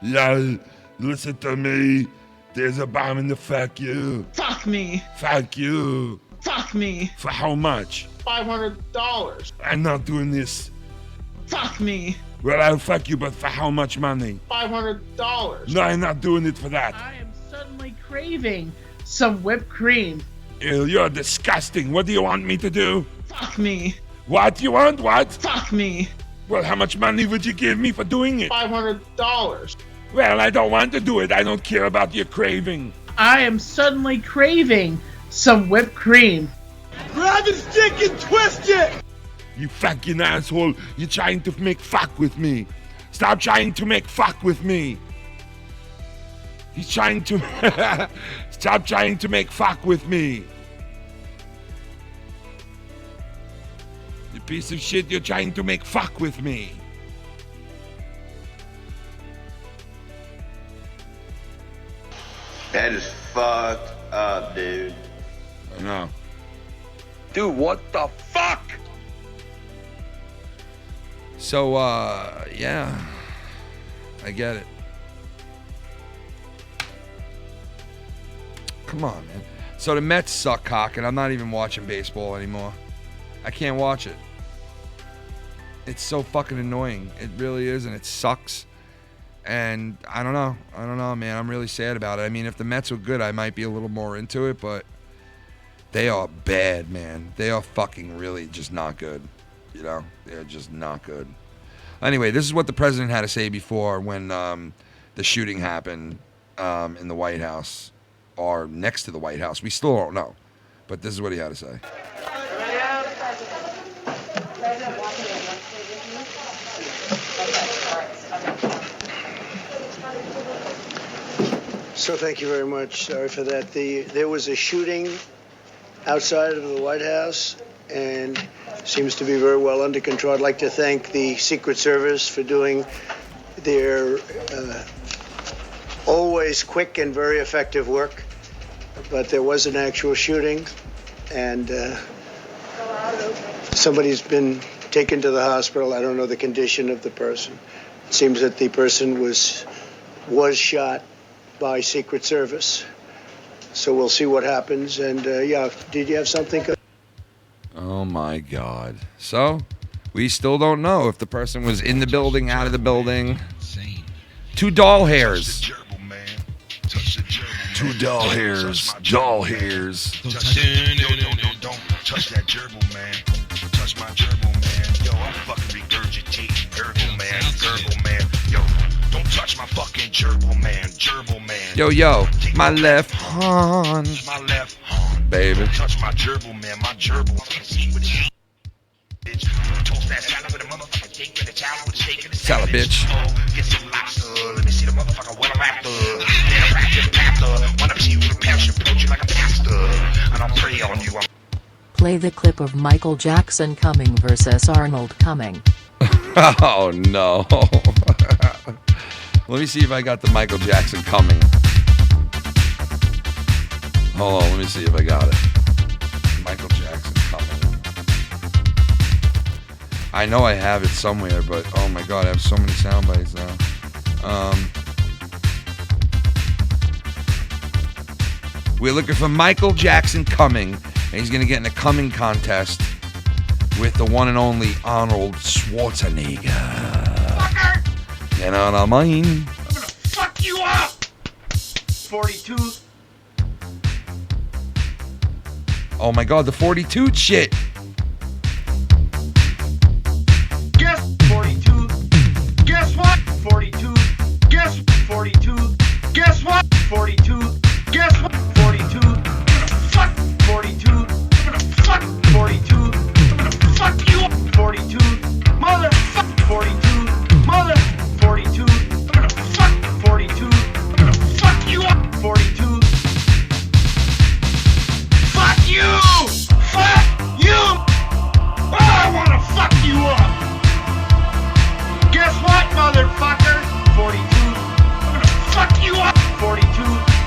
Listen to me. There's a bomb in the fuck you. Fuck me. Fuck you. Fuck me. For how much? $500. I'm not doing this. Fuck me. Well, I'll fuck you, but for how much money? $500. No, I'm not doing it for that. I am suddenly craving some whipped cream. Ew, you're disgusting. What do you want me to do? Fuck me. What? You want what? Fuck me. Well, how much money would you give me for doing it? $500. Well, I don't want to do it. I don't care about your craving. I am suddenly craving some whipped cream. Grab his dick and twist it! You fucking asshole. You're trying to make fuck with me. Stop trying to make fuck with me. He's trying to... Stop trying to make fuck with me. You piece of shit, you're trying to make fuck with me. That is fucked up, dude. I know. Dude, what the fuck? So, yeah. I get it. Come on, man. So the Mets suck cock, and I'm not even watching baseball anymore. I can't watch it. It's so fucking annoying. It really is, and it sucks. And I don't know, man. I'm really sad about it. I mean, if the Mets were good, I might be a little more into it, but they are bad, man. They are fucking really just not good. You know? They're just not good. Anyway, this is what the president had to say before when the shooting happened in the White House, or next to the White House. We still don't know. But this is what he had to say. So thank you very much. Sorry for that. There was a shooting outside of the White House and seems to be very well under control. I'd like to thank the Secret Service for doing their always quick and very effective work. But there was an actual shooting, and somebody's been taken to the hospital. I don't know the condition of the person. It seems that the person was shot by Secret Service. So we'll see what happens. And yeah, did you have something? Oh my God. So we still don't know if the person was in the building, out of the building. 2 doll hairs. 2 doll hairs. Doll hairs. Don't touch that gerbil, man. Touch my gerbil, man. Yo, I'm fucking regurgitating gerbil, man. Gerbil, man. Yo, don't touch my fucking gerbil, man. Gerbil, man. Yo, my left hand. My left hand. Baby. Don't touch my gerbil, man. My gerbil. Toast that salad with a motherfucking steak with a child with a steak and a salad, bitch. Get some lobster. Let me see the motherfucker what a raptor. Then a raptor pastor. Wanna see you with a passion, approach you like a pastor. And I'll pray on you. Play the clip of Michael Jackson coming versus Arnold coming. Oh no. Let me see if I got the Michael Jackson coming. Hold on, let me see if I got it. Michael Jackson coming. I know I have it somewhere, but oh my God, I have so many sound bites now. We're looking for Michael Jackson coming, and he's gonna get in a coming contest with the one and only Arnold Schwarzenegger. Fucker! You know what I mean? I'm gonna fuck you up! 42. Oh my God, the 42 shit. Guess 42. Guess what? 42. Guess 42. Guess what? 42. Guess what? 42. I'm gonna fuck 42. I'm gonna fuck 42. I'm gonna fuck you up 42. Motherfuck 42. Mother 42. I'm gonna fuck 42. I'm gonna fuck you up 42. Fuck you! Fuck you! Oh, I wanna fuck you up! Guess what, motherfucker? 42. I'm gonna fuck you up 42.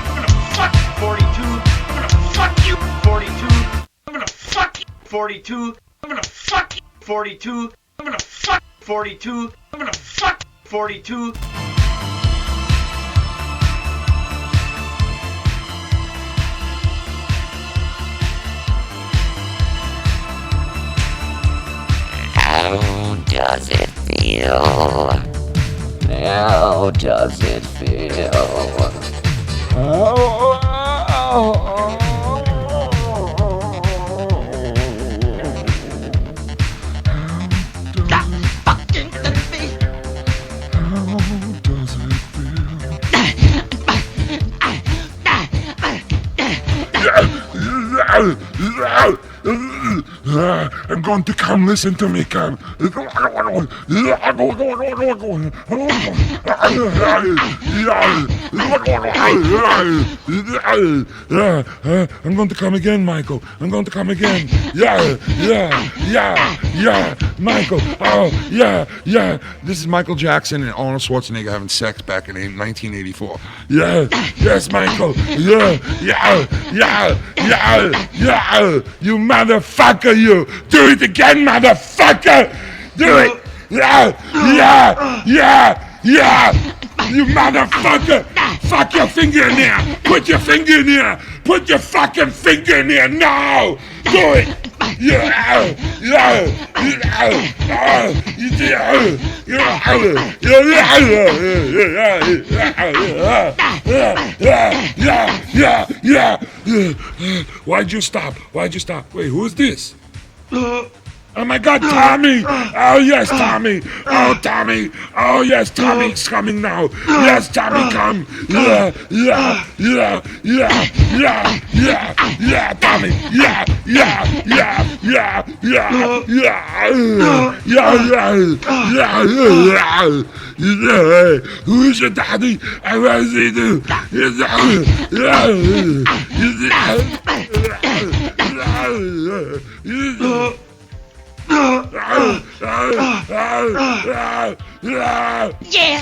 I'm gonna fuck 42. I'm gonna fuck you 42. I'm gonna fuck 42. I'm gonna fuck 42. I'm gonna fuck 42. I'm gonna fuck 42. How does it feel? How does it feel? I'm going to come listen to me come. I'm going to come again, Michael. I'm going to come again. Yeah, Michael. Oh, yeah. This is Michael Jackson and Arnold Schwarzenegger having sex back in 1984. Yeah, yes, Michael. Yeah. You motherfucker, you. Do it again, motherfucker. Do it. Yeah. You motherfucker. Fuck your finger in there. Put your finger in there. Put your fucking finger in there now. Do it. Why'd you stop? Wait, who's this? Oh my God, Tommy! Oh yes, Tommy! Oh Tommy! Oh yes, Tommy's coming now! Yes, Tommy, come! Yeah, Tommy! Who's your daddy? I want to see you. Yeah!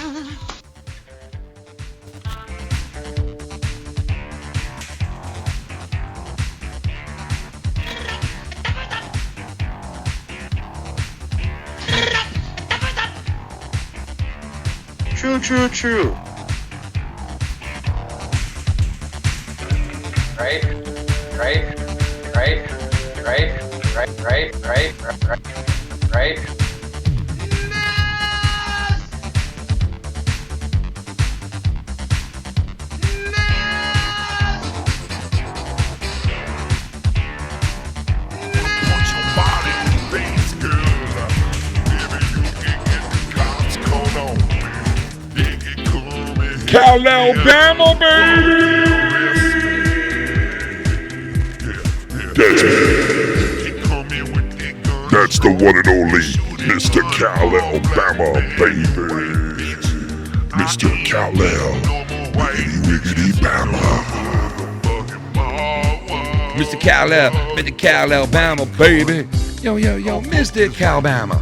True, true, true. Right. Cal Alabama, baby! That's the one and only Mr. Cal Alabama, baby. Mr. Cal Wiggity Bama. Mr. Cal Alabama, baby. Yo, Mr. Calabama.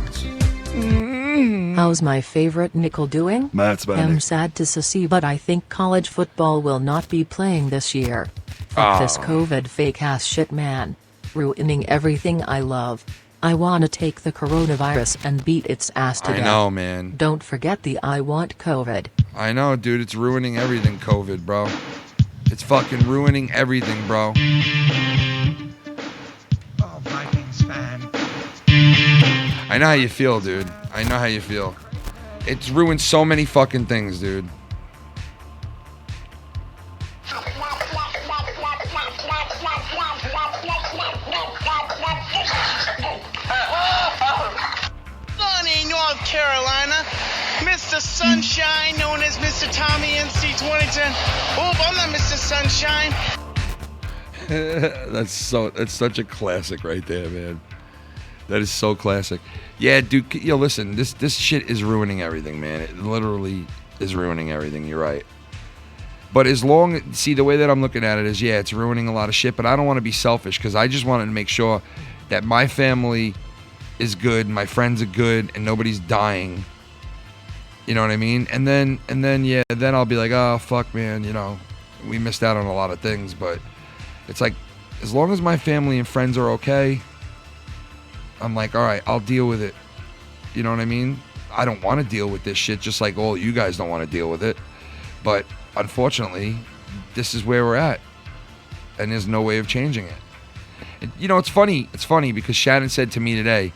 How's my favorite nickel doing? Matt's I'm sad to see, but I think college football will not be playing this year. Fuck this COVID fake ass shit, man. Ruining everything I love. I wanna take the coronavirus and beat its ass to death. I know, man. Don't forget the I want COVID. I know, dude. It's ruining everything, COVID, bro. It's fucking ruining everything, bro. Oh, Vikings fan. I know how you feel, dude. I know how you feel. It's ruined so many fucking things, dude. Bonnie, North Carolina. Mr. Sunshine, known as Mr. Tommy NC 2010. Oh, I'm not Mr. Sunshine. That's such a classic right there, man. That is so classic. Yeah, dude, listen, this shit is ruining everything, man. It literally is ruining everything. You're right. But the way that I'm looking at it is, yeah, it's ruining a lot of shit, but I don't want to be selfish because I just wanted to make sure that my family is good, my friends are good, and nobody's dying. You know what I mean? And then I'll be like, oh, fuck, man, we missed out on a lot of things, but it's like, as long as my family and friends are okay, I'm like, all right, I'll deal with it. You know what I mean? I don't want to deal with this shit, just like all you guys don't want to deal with it. But unfortunately, this is where we're at, and there's no way of changing it. And, it's funny. It's funny because Shannon said to me today,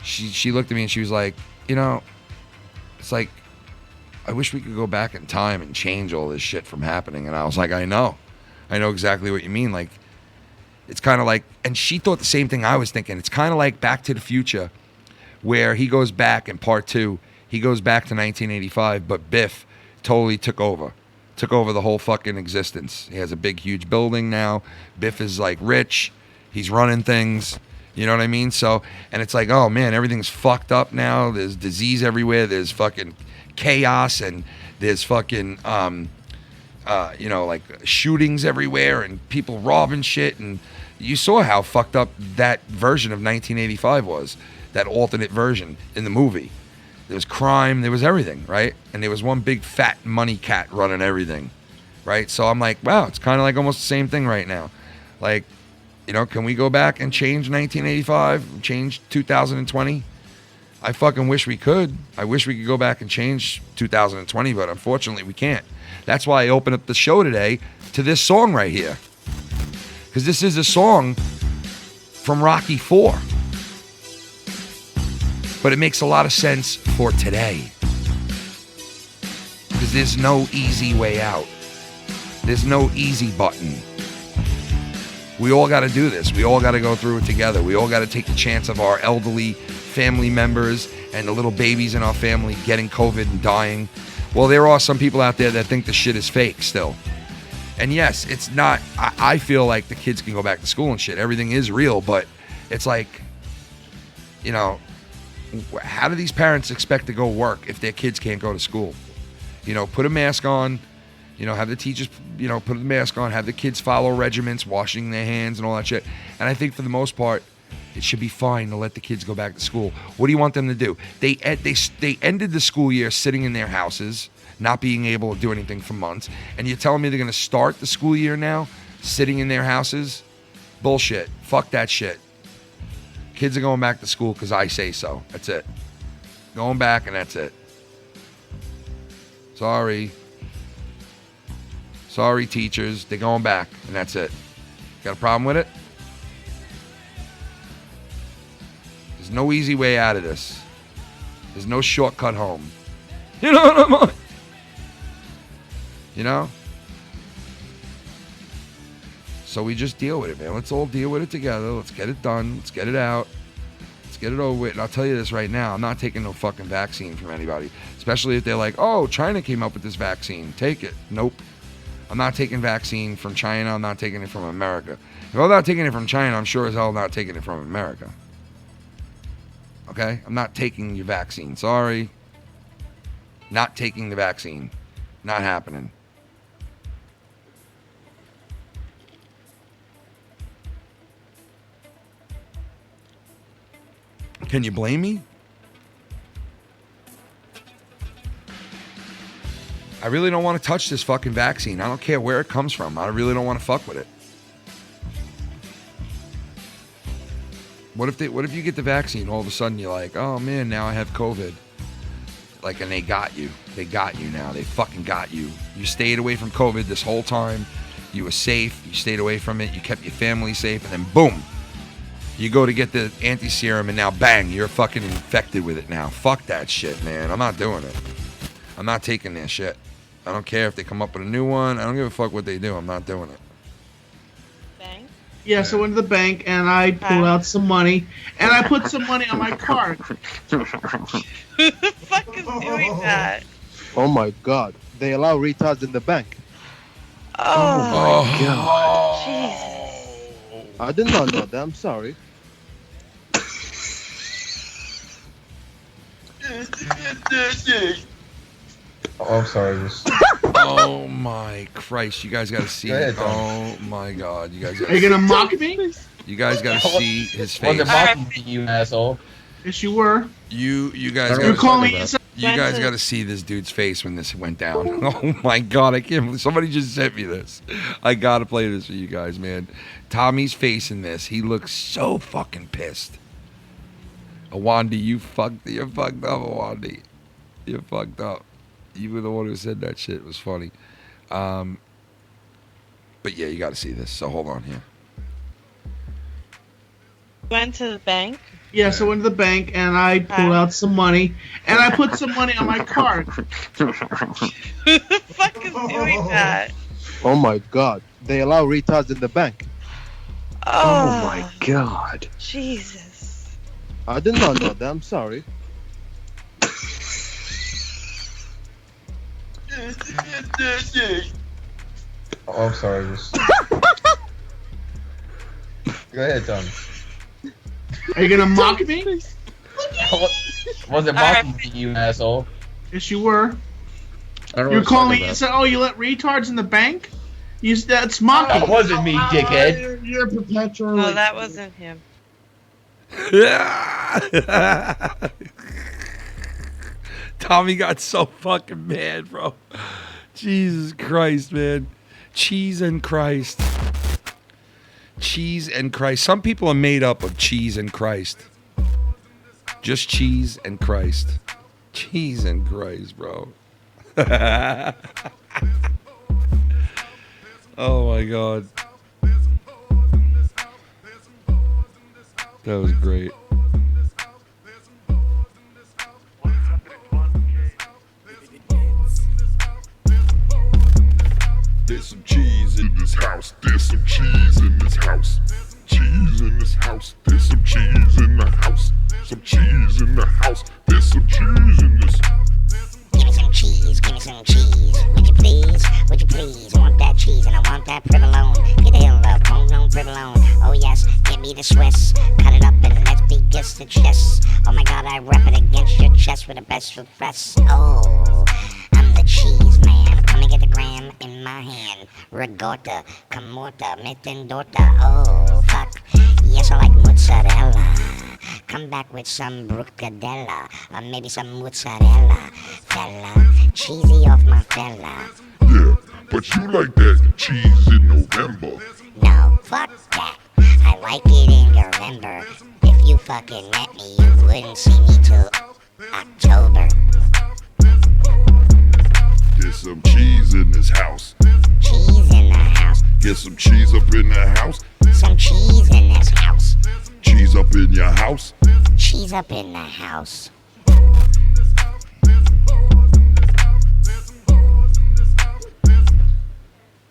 she looked at me and she was like, it's like, I wish we could go back in time and change all this shit from happening. And I was like, I know exactly what you mean. Like, it's kind of like, and she thought the same thing I was thinking. It's kind of like Back to the Future, where he goes back in part 2. He goes back to 1985, but Biff totally took over the whole fucking existence. He has a big, huge building now. Biff is like rich. He's running things. You know what I mean? So, and it's like, oh man, everything's fucked up now. There's disease everywhere. There's fucking chaos, and there's fucking, like shootings everywhere, and people robbing shit. And you saw how fucked up that version of 1985 was, that alternate version in the movie. There was crime, there was everything, right? And there was one big fat money cat running everything, right? So I'm like, wow, it's kind of like almost the same thing right now. Like, can we go back and change 1985, change 2020? I fucking wish we could. I wish we could go back and change 2020, but unfortunately we can't. That's why I opened up the show today to this song right here. Because this is a song from Rocky IV. But it makes a lot of sense for today. Because there's no easy way out. There's no easy button. We all got to do this. We all got to go through it together. We all got to take the chance of our elderly family members and the little babies in our family getting COVID and dying. Well, there are some people out there that think the shit is fake still. And yes, it's not. I feel like the kids can go back to school and shit. Everything is real, but it's like, how do these parents expect to go work if their kids can't go to school? Put a mask on, have the teachers, put the mask on, have the kids follow regiments, washing their hands and all that shit. And I think for the most part, it should be fine to let the kids go back to school. What do you want them to do? They ended the school year sitting in their houses, not being able to do anything for months. And you're telling me they're going to start the school year now sitting in their houses? Bullshit. Fuck that shit. Kids are going back to school because I say so. That's it. Going back and that's it. Sorry. Sorry, teachers. They're going back, and that's it. Got a problem with it? There's no easy way out of this. There's no shortcut home. You know what I'm on? You know? So we just deal with it, man. Let's all deal with it together. Let's get it done. Let's get it out. Let's get it over with. And I'll tell you this right now. I'm not taking no fucking vaccine from anybody. Especially if they're like, oh, China came up with this vaccine. Take it. Nope. I'm not taking vaccine from China. I'm not taking it from America. If I'm not taking it from China, I'm sure as hell not taking it from America. Okay? I'm not taking your vaccine. Sorry. Not taking the vaccine. Not happening. Can you blame me? I really don't want to touch this fucking vaccine. I don't care where it comes from. I really don't want to fuck with it. What if you get the vaccine, all of a sudden you're like, oh man, now I have COVID. Like, and they got you. They got you now. They fucking got you. You stayed away from COVID this whole time. You were safe. You stayed away from it. You kept your family safe. And then boom. You go to get the anti-serum and now bang, you're fucking infected with it now. Fuck that shit, man. I'm not doing it. I'm not taking that shit. I don't care if they come up with a new one. I don't give a fuck what they do. I'm not doing it. Bank? Yes, I went to the bank and I pulled out some money and I put some money on my card. Who the fuck is doing that? Oh my god. They allow retards in the bank. Oh my god. Jesus. I did not know that. I'm sorry. Oh, I'm sorry. Oh my Christ! You guys got to see. Oh my God! You guys. Are you gonna mock me? You guys got to see his face. Wasn't mocking me, you asshole. Yes, you were. You guys. You're calling me. You guys got to see this dude's face when this went down. Oh my God! I can't believe somebody just sent me this. I gotta play this for you guys, man. Tommy's face in this. He looks so fucking pissed. Awandi, you're fucked up, Awandi. You're fucked up. You were the one who said that shit. It was funny. But yeah, you got to see this. So hold on here. Went to the bank? Yes, I went to the bank and I pulled out some money and I put some money on my card. Who the fuck is doing that? Oh my god. They allow retards in the bank. Oh my god. Jesus. I did not know that. I'm sorry. Oh, I'm sorry. Go ahead, Tom. Are you gonna mock me? Wasn't mocking me, you asshole. Yes, you were. You're calling me and said, "Oh, you let retards in the bank?" That's mocking. That wasn't me, dickhead. You're perpetual. No, that wasn't him. Tommy got so fucking mad, bro. Jesus Christ, man. Cheese and Christ. Cheese and Christ. Some people are made up of cheese and Christ. Just cheese and Christ. Cheese and Christ, bro. Oh my God. That was great. There's some cheese in this house. There's some cheese in this house. Cheese in this house. There's some cheese in the house. Some cheese in the house. There's some cheese in this. Give me some cheese. Give me some cheese. Would you please? Would you please? I want that cheese and I want that provolone. Get the hell up, homegrown provolone. Oh yes, give me the Swiss. Cut it up and let's be against the chest. Oh my God, I rep it against your chest with the best for press. Oh, I'm the cheese man. Come and get the gram in my hand. Regatta, camorta, mitendorta. Oh, fuck. Yes, I like mozzarella. Come back with some bruschetta, or maybe some mozzarella. Fella, cheesy off my fella. Yeah, but you like that cheese in November. No, fuck that. I like it in November. If you fucking met me, you wouldn't see me till October. Get some cheese in this house. Cheese in the house. Get some cheese up in the house. Some cheese in this house. Cheese up in your house. Cheese up in the house.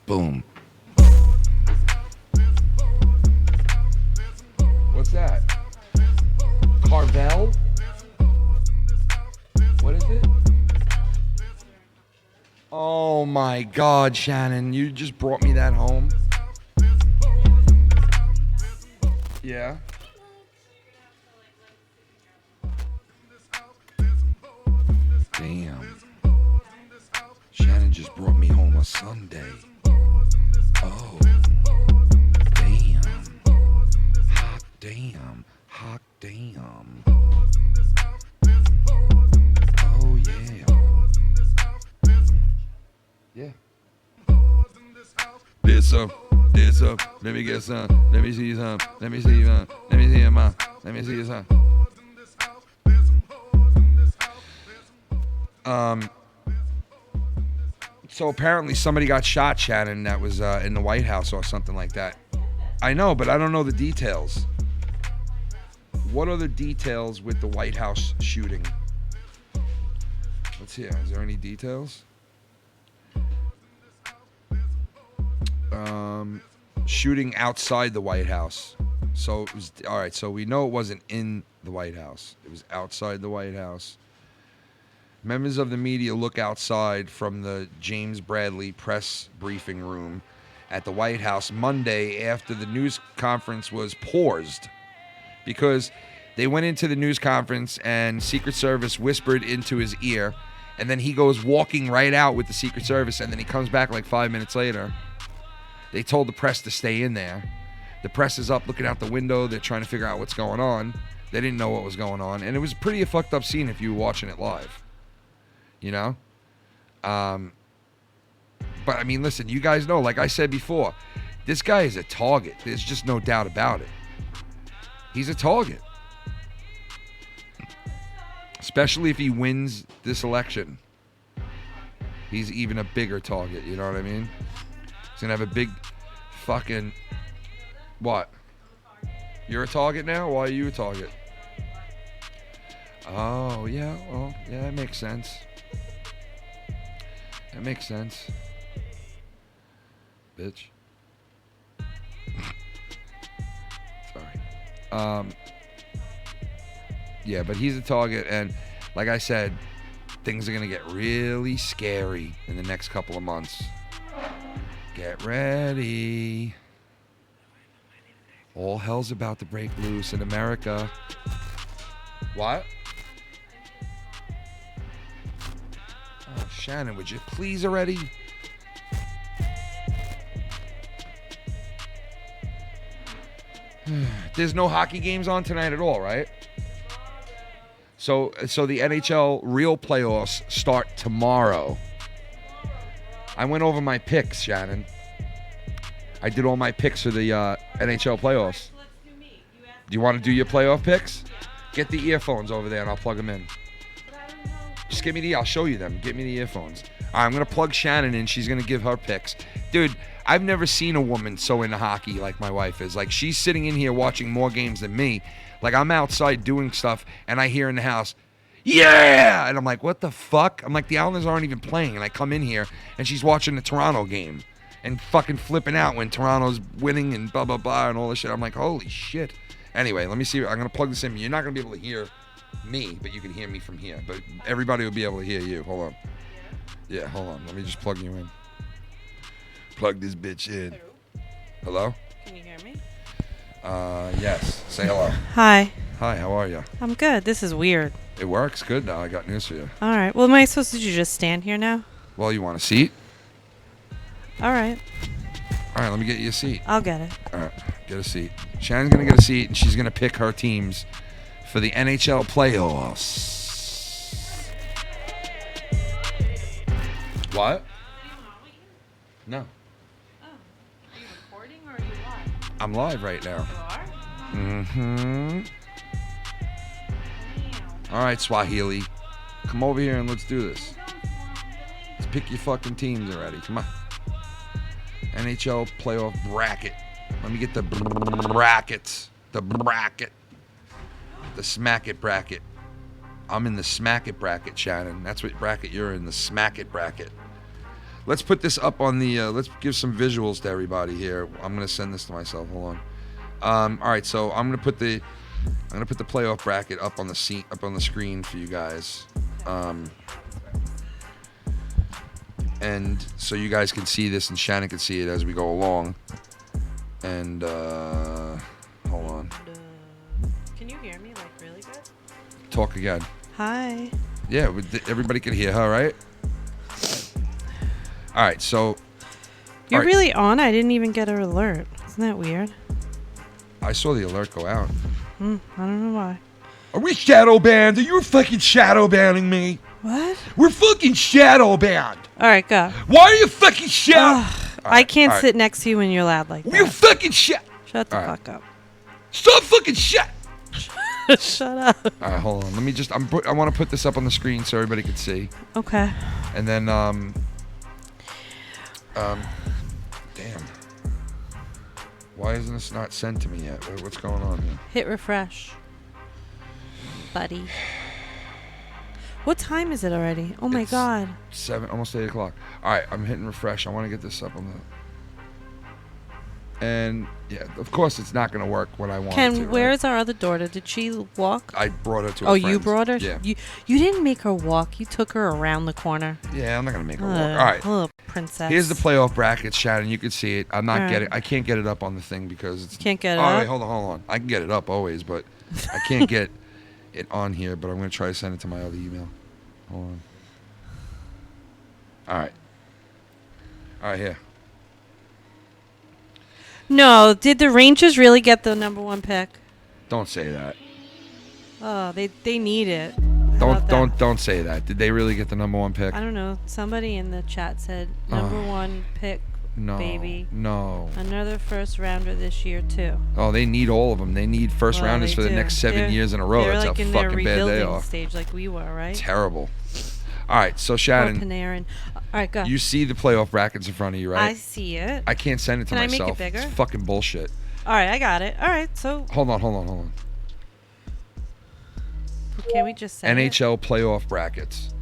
Boom. What's that? Carvel? What is it? Oh my God, Shannon, you just brought me that home. Yeah. Damn. Shannon just brought me home a sundae. Oh. Damn. Hot damn. Hot damn. Oh yeah. Yeah. There's some. Let me get some. Let me see some. Let me see some. Let me see some. Let me see some. So apparently somebody got shot, Shannon, that was in the White House or something like that. I know, but I don't know the details. What are the details with the White House shooting? Let's see. Is there any details? Shooting outside the White House. So it was all right. So we know it wasn't in the White House. It was outside the White House. Members of the media look outside from the James Bradley press briefing room at the White House Monday after the news conference was paused because they went into the news conference and Secret Service whispered into his ear, and then he goes walking right out with the Secret Service, and then he comes back like 5 minutes later. They told the press to stay in there. The press is up looking out the window. They're trying to figure out what's going on. They didn't know what was going on, and it was pretty a fucked up scene if you were watching it live. You know? But I mean, listen, you guys know, like I said before, this guy is a target. There's just no doubt about it. He's a target. Especially if he wins this election. He's even a bigger target, you know what I mean? He's gonna have a big fucking... What? You're a target now? Why are you a target? Oh, yeah, well, yeah, that makes sense. That makes sense. Bitch. Sorry. Yeah, but he's a target, and like I said, things are going to get really scary in the next couple of months. Get ready. All hell's about to break loose in America. What? Oh, Shannon, would you please already? There's no hockey games on tonight at all, right? So the NHL real playoffs start tomorrow. I went over my picks, Shannon. I did all my picks for the NHL playoffs. Do you want to do your playoff picks? Get the earphones over there and I'll plug them in. Just give me I'll show you them. Get me the earphones. All right, I'm going to plug Shannon in. She's going to give her picks. Dude, I've never seen a woman so into hockey like my wife is. Like, she's sitting in here watching more games than me. Like, I'm outside doing stuff, and I hear in the house, yeah! And I'm like, what the fuck? I'm like, the Islanders aren't even playing. And I come in here, and she's watching the Toronto game and fucking flipping out when Toronto's winning and blah, blah, blah, and all this shit. I'm like, holy shit. Anyway, let me see. I'm going to plug this in. You're not going to be able to hear me, but you can hear me from here. But everybody will be able to hear you. Hold on. Yeah, hold on. Let me just plug you in. Plug this bitch in. Hello? Can you hear me? Yes. Say hello. Hi. Hi, how are you? I'm good. This is weird. It works good now. I got news for you. All right. Well, am I supposed to just stand here now? Well, you want a seat? All right. All right, let me get you a seat. I'll get it. All right, get a seat. Shannon's going to get a seat, and she's going to pick her teams for the NHL playoffs. What? No. Oh. Are you recording or are you live? I'm live right now. You are? Mm-hmm. All right, Swahili. Come over here and let's do this. Let's pick your fucking teams already. Come on. NHL playoff bracket. Let me get the brackets. The bracket. The smack it bracket. I'm in the smack it bracket, Shannon. That's what bracket you're in, the smack it bracket. Let's put this up on the, let's give some visuals to everybody here. I'm going to send this to myself. Hold on. All right, so I'm going to put the playoff bracket up on the screen for you guys. And so you guys can see this and Shannon can see it as we go along. And, hold on. Can you hear me, like, really good? Talk again. Hi. Yeah, everybody can hear her, right? All right, so... You're really on? I didn't even get an alert. Isn't that weird? I saw the alert go out. I don't know why. Are we shadow banned? Are you fucking shadow banning me? What? We're fucking shadow banned. All right, go. Why are you fucking shadow? I can't sit next to you when you're loud like that. You fucking shut. Shut the fuck up. Stop fucking shut. Shut up. All right, hold on. Let me just. I want to put this up on the screen so everybody can see. Okay. And then damn. Why isn't this not sent to me yet? What's going on here? Hit refresh, buddy. What time is it already? Oh my god. 7, almost 8 o'clock. All right, I'm hitting refresh. I want to get this up on the. And yeah, of course it's not gonna work when I want it to. Where's our other daughter? Did she walk? I brought her to. Oh, you brought her? Yeah. You didn't make her walk. You took her around the corner. Yeah, I'm not gonna make her walk. All right. Little princess. Here's the playoff bracket, Shannon. You can see it. I'm not getting. I can't get it up on the thing because it's. Can't get it up. up. Wait, hold on. I can get it up always, but I can't get it on here. But I'm gonna try to send it to my other email. Hold on. All right. Here. No, did the Rangers really get the #1 pick? Don't say that. Oh, they need it. Don't say that. Did they really get the #1 pick? I don't know. Somebody in the chat said #1 pick, baby. No. Another first rounder this year too. Oh, they need all of them. They need first rounders for the next 7 years in a row. That's like how in fucking their bad they rebuilding are. Stage like we were, right? Terrible. All right, so Shannon. Panarin. All right, go. You see the playoff brackets in front of you, right? I see it. I can't send it to myself. Can I make it bigger? It's fucking bullshit. All right, I got it. All right, so. Hold on. Can we just send NHL playoff brackets.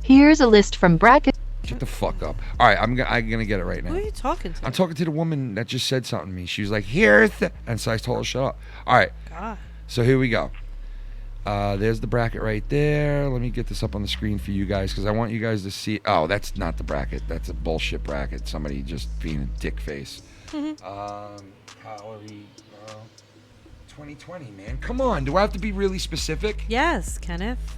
Here's a list from bracket. Shut the fuck up. All right, I'm gonna get it right now. Who are you talking to? I'm talking to the woman that just said something to me. She was like, "Here's the," and so I told her, "Shut up." All right. God. So here we go. There's the bracket right there. Let me get this up on the screen for you guys because I want you guys to see. Oh, that's not the bracket. That's a bullshit bracket. Somebody just being a dick face. Calorie. 2020, man. Come on. Do I have to be really specific? Yes, Kenneth.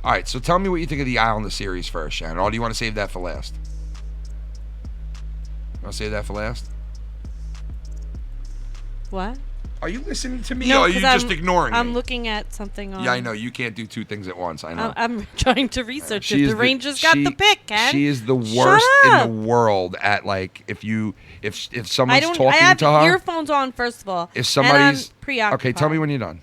All right, so tell me what you think of the Islander series first, Shannon. Or do you want to save that for last? You want to save that for last? What? Are you listening to me No, or are you just ignoring me? I'm looking at something on... Yeah, I know. You can't do two things at once. I know. I'm trying to research if the Rangers got the pick, Ken. She is the worst in the world at, like, if someone's talking to her... I have earphones on, first of all. If somebody's... And I'm preoccupied. Okay, tell me when you're done.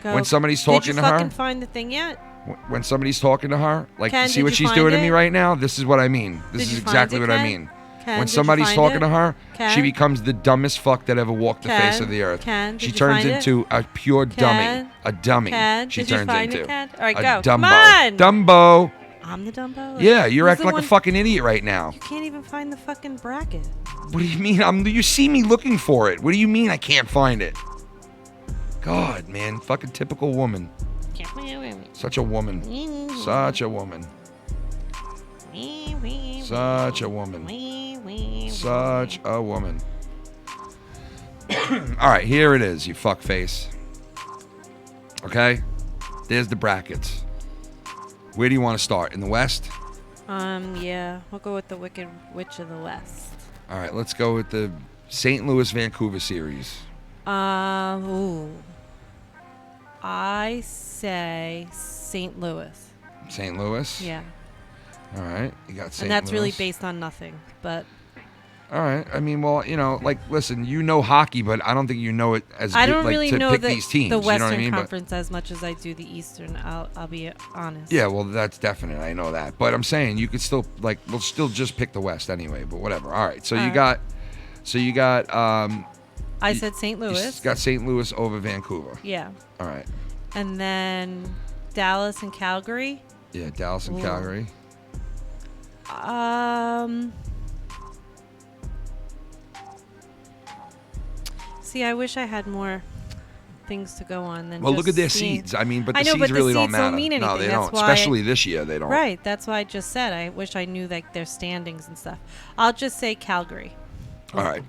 Go. When somebody's talking to her... Did you fucking find the thing yet? When somebody's talking to her, like, Ken, see what she's doing to me right now? This is what I mean. This is exactly what I mean. Ken, when somebody's talking to her, Ken? she becomes the dumbest fuck that ever walked the face of the earth. Ken, she turns into a pure dummy. A dummy. Ken, she did you turns find into it, Ken? All right, a go. Dumbo. Come on. Dumbo. I'm the Dumbo? Yeah, you're Who's acting like a fucking idiot right now. You can't even find the fucking bracket. What do you mean? You see me looking for it. What do you mean I can't find it? God, man. Fucking typical woman. Such a woman. Such a woman. Such a woman. Such a woman. All right, here it is, you fuck face. Okay? There's the brackets. Where do you want to start? In the West? Yeah. We'll go with the Wicked Witch of the West. All right, let's go with the St. Louis Vancouver series. I say St. Louis. St. Louis? Yeah. All right, you got St. Louis. And that's really based on nothing, but All right. I mean, well, like, listen, you know hockey, but I don't think you know it as I good, don't like, really to know pick the these teams. the Western you know what I mean? Conference as much as I do the Eastern. I'll be honest. Yeah, well, that's definite. I know that, but I'm saying you could still we'll still just pick the West anyway. But whatever. All right. So All you right. got. I said St. You Louis. got St. Louis over Vancouver. Yeah. All right. And then Dallas and Calgary. Yeah, Dallas and Ooh. Calgary. See, I wish I had more things to go on than. Well, just look at their seeing- seeds. I mean, but the I know, seeds but really the don't seeds matter. don't mean anything. No, they That's don't. why Especially this year, they don't. Right. That's why I just said I wish I knew like their standings and stuff. I'll just say Calgary. All right.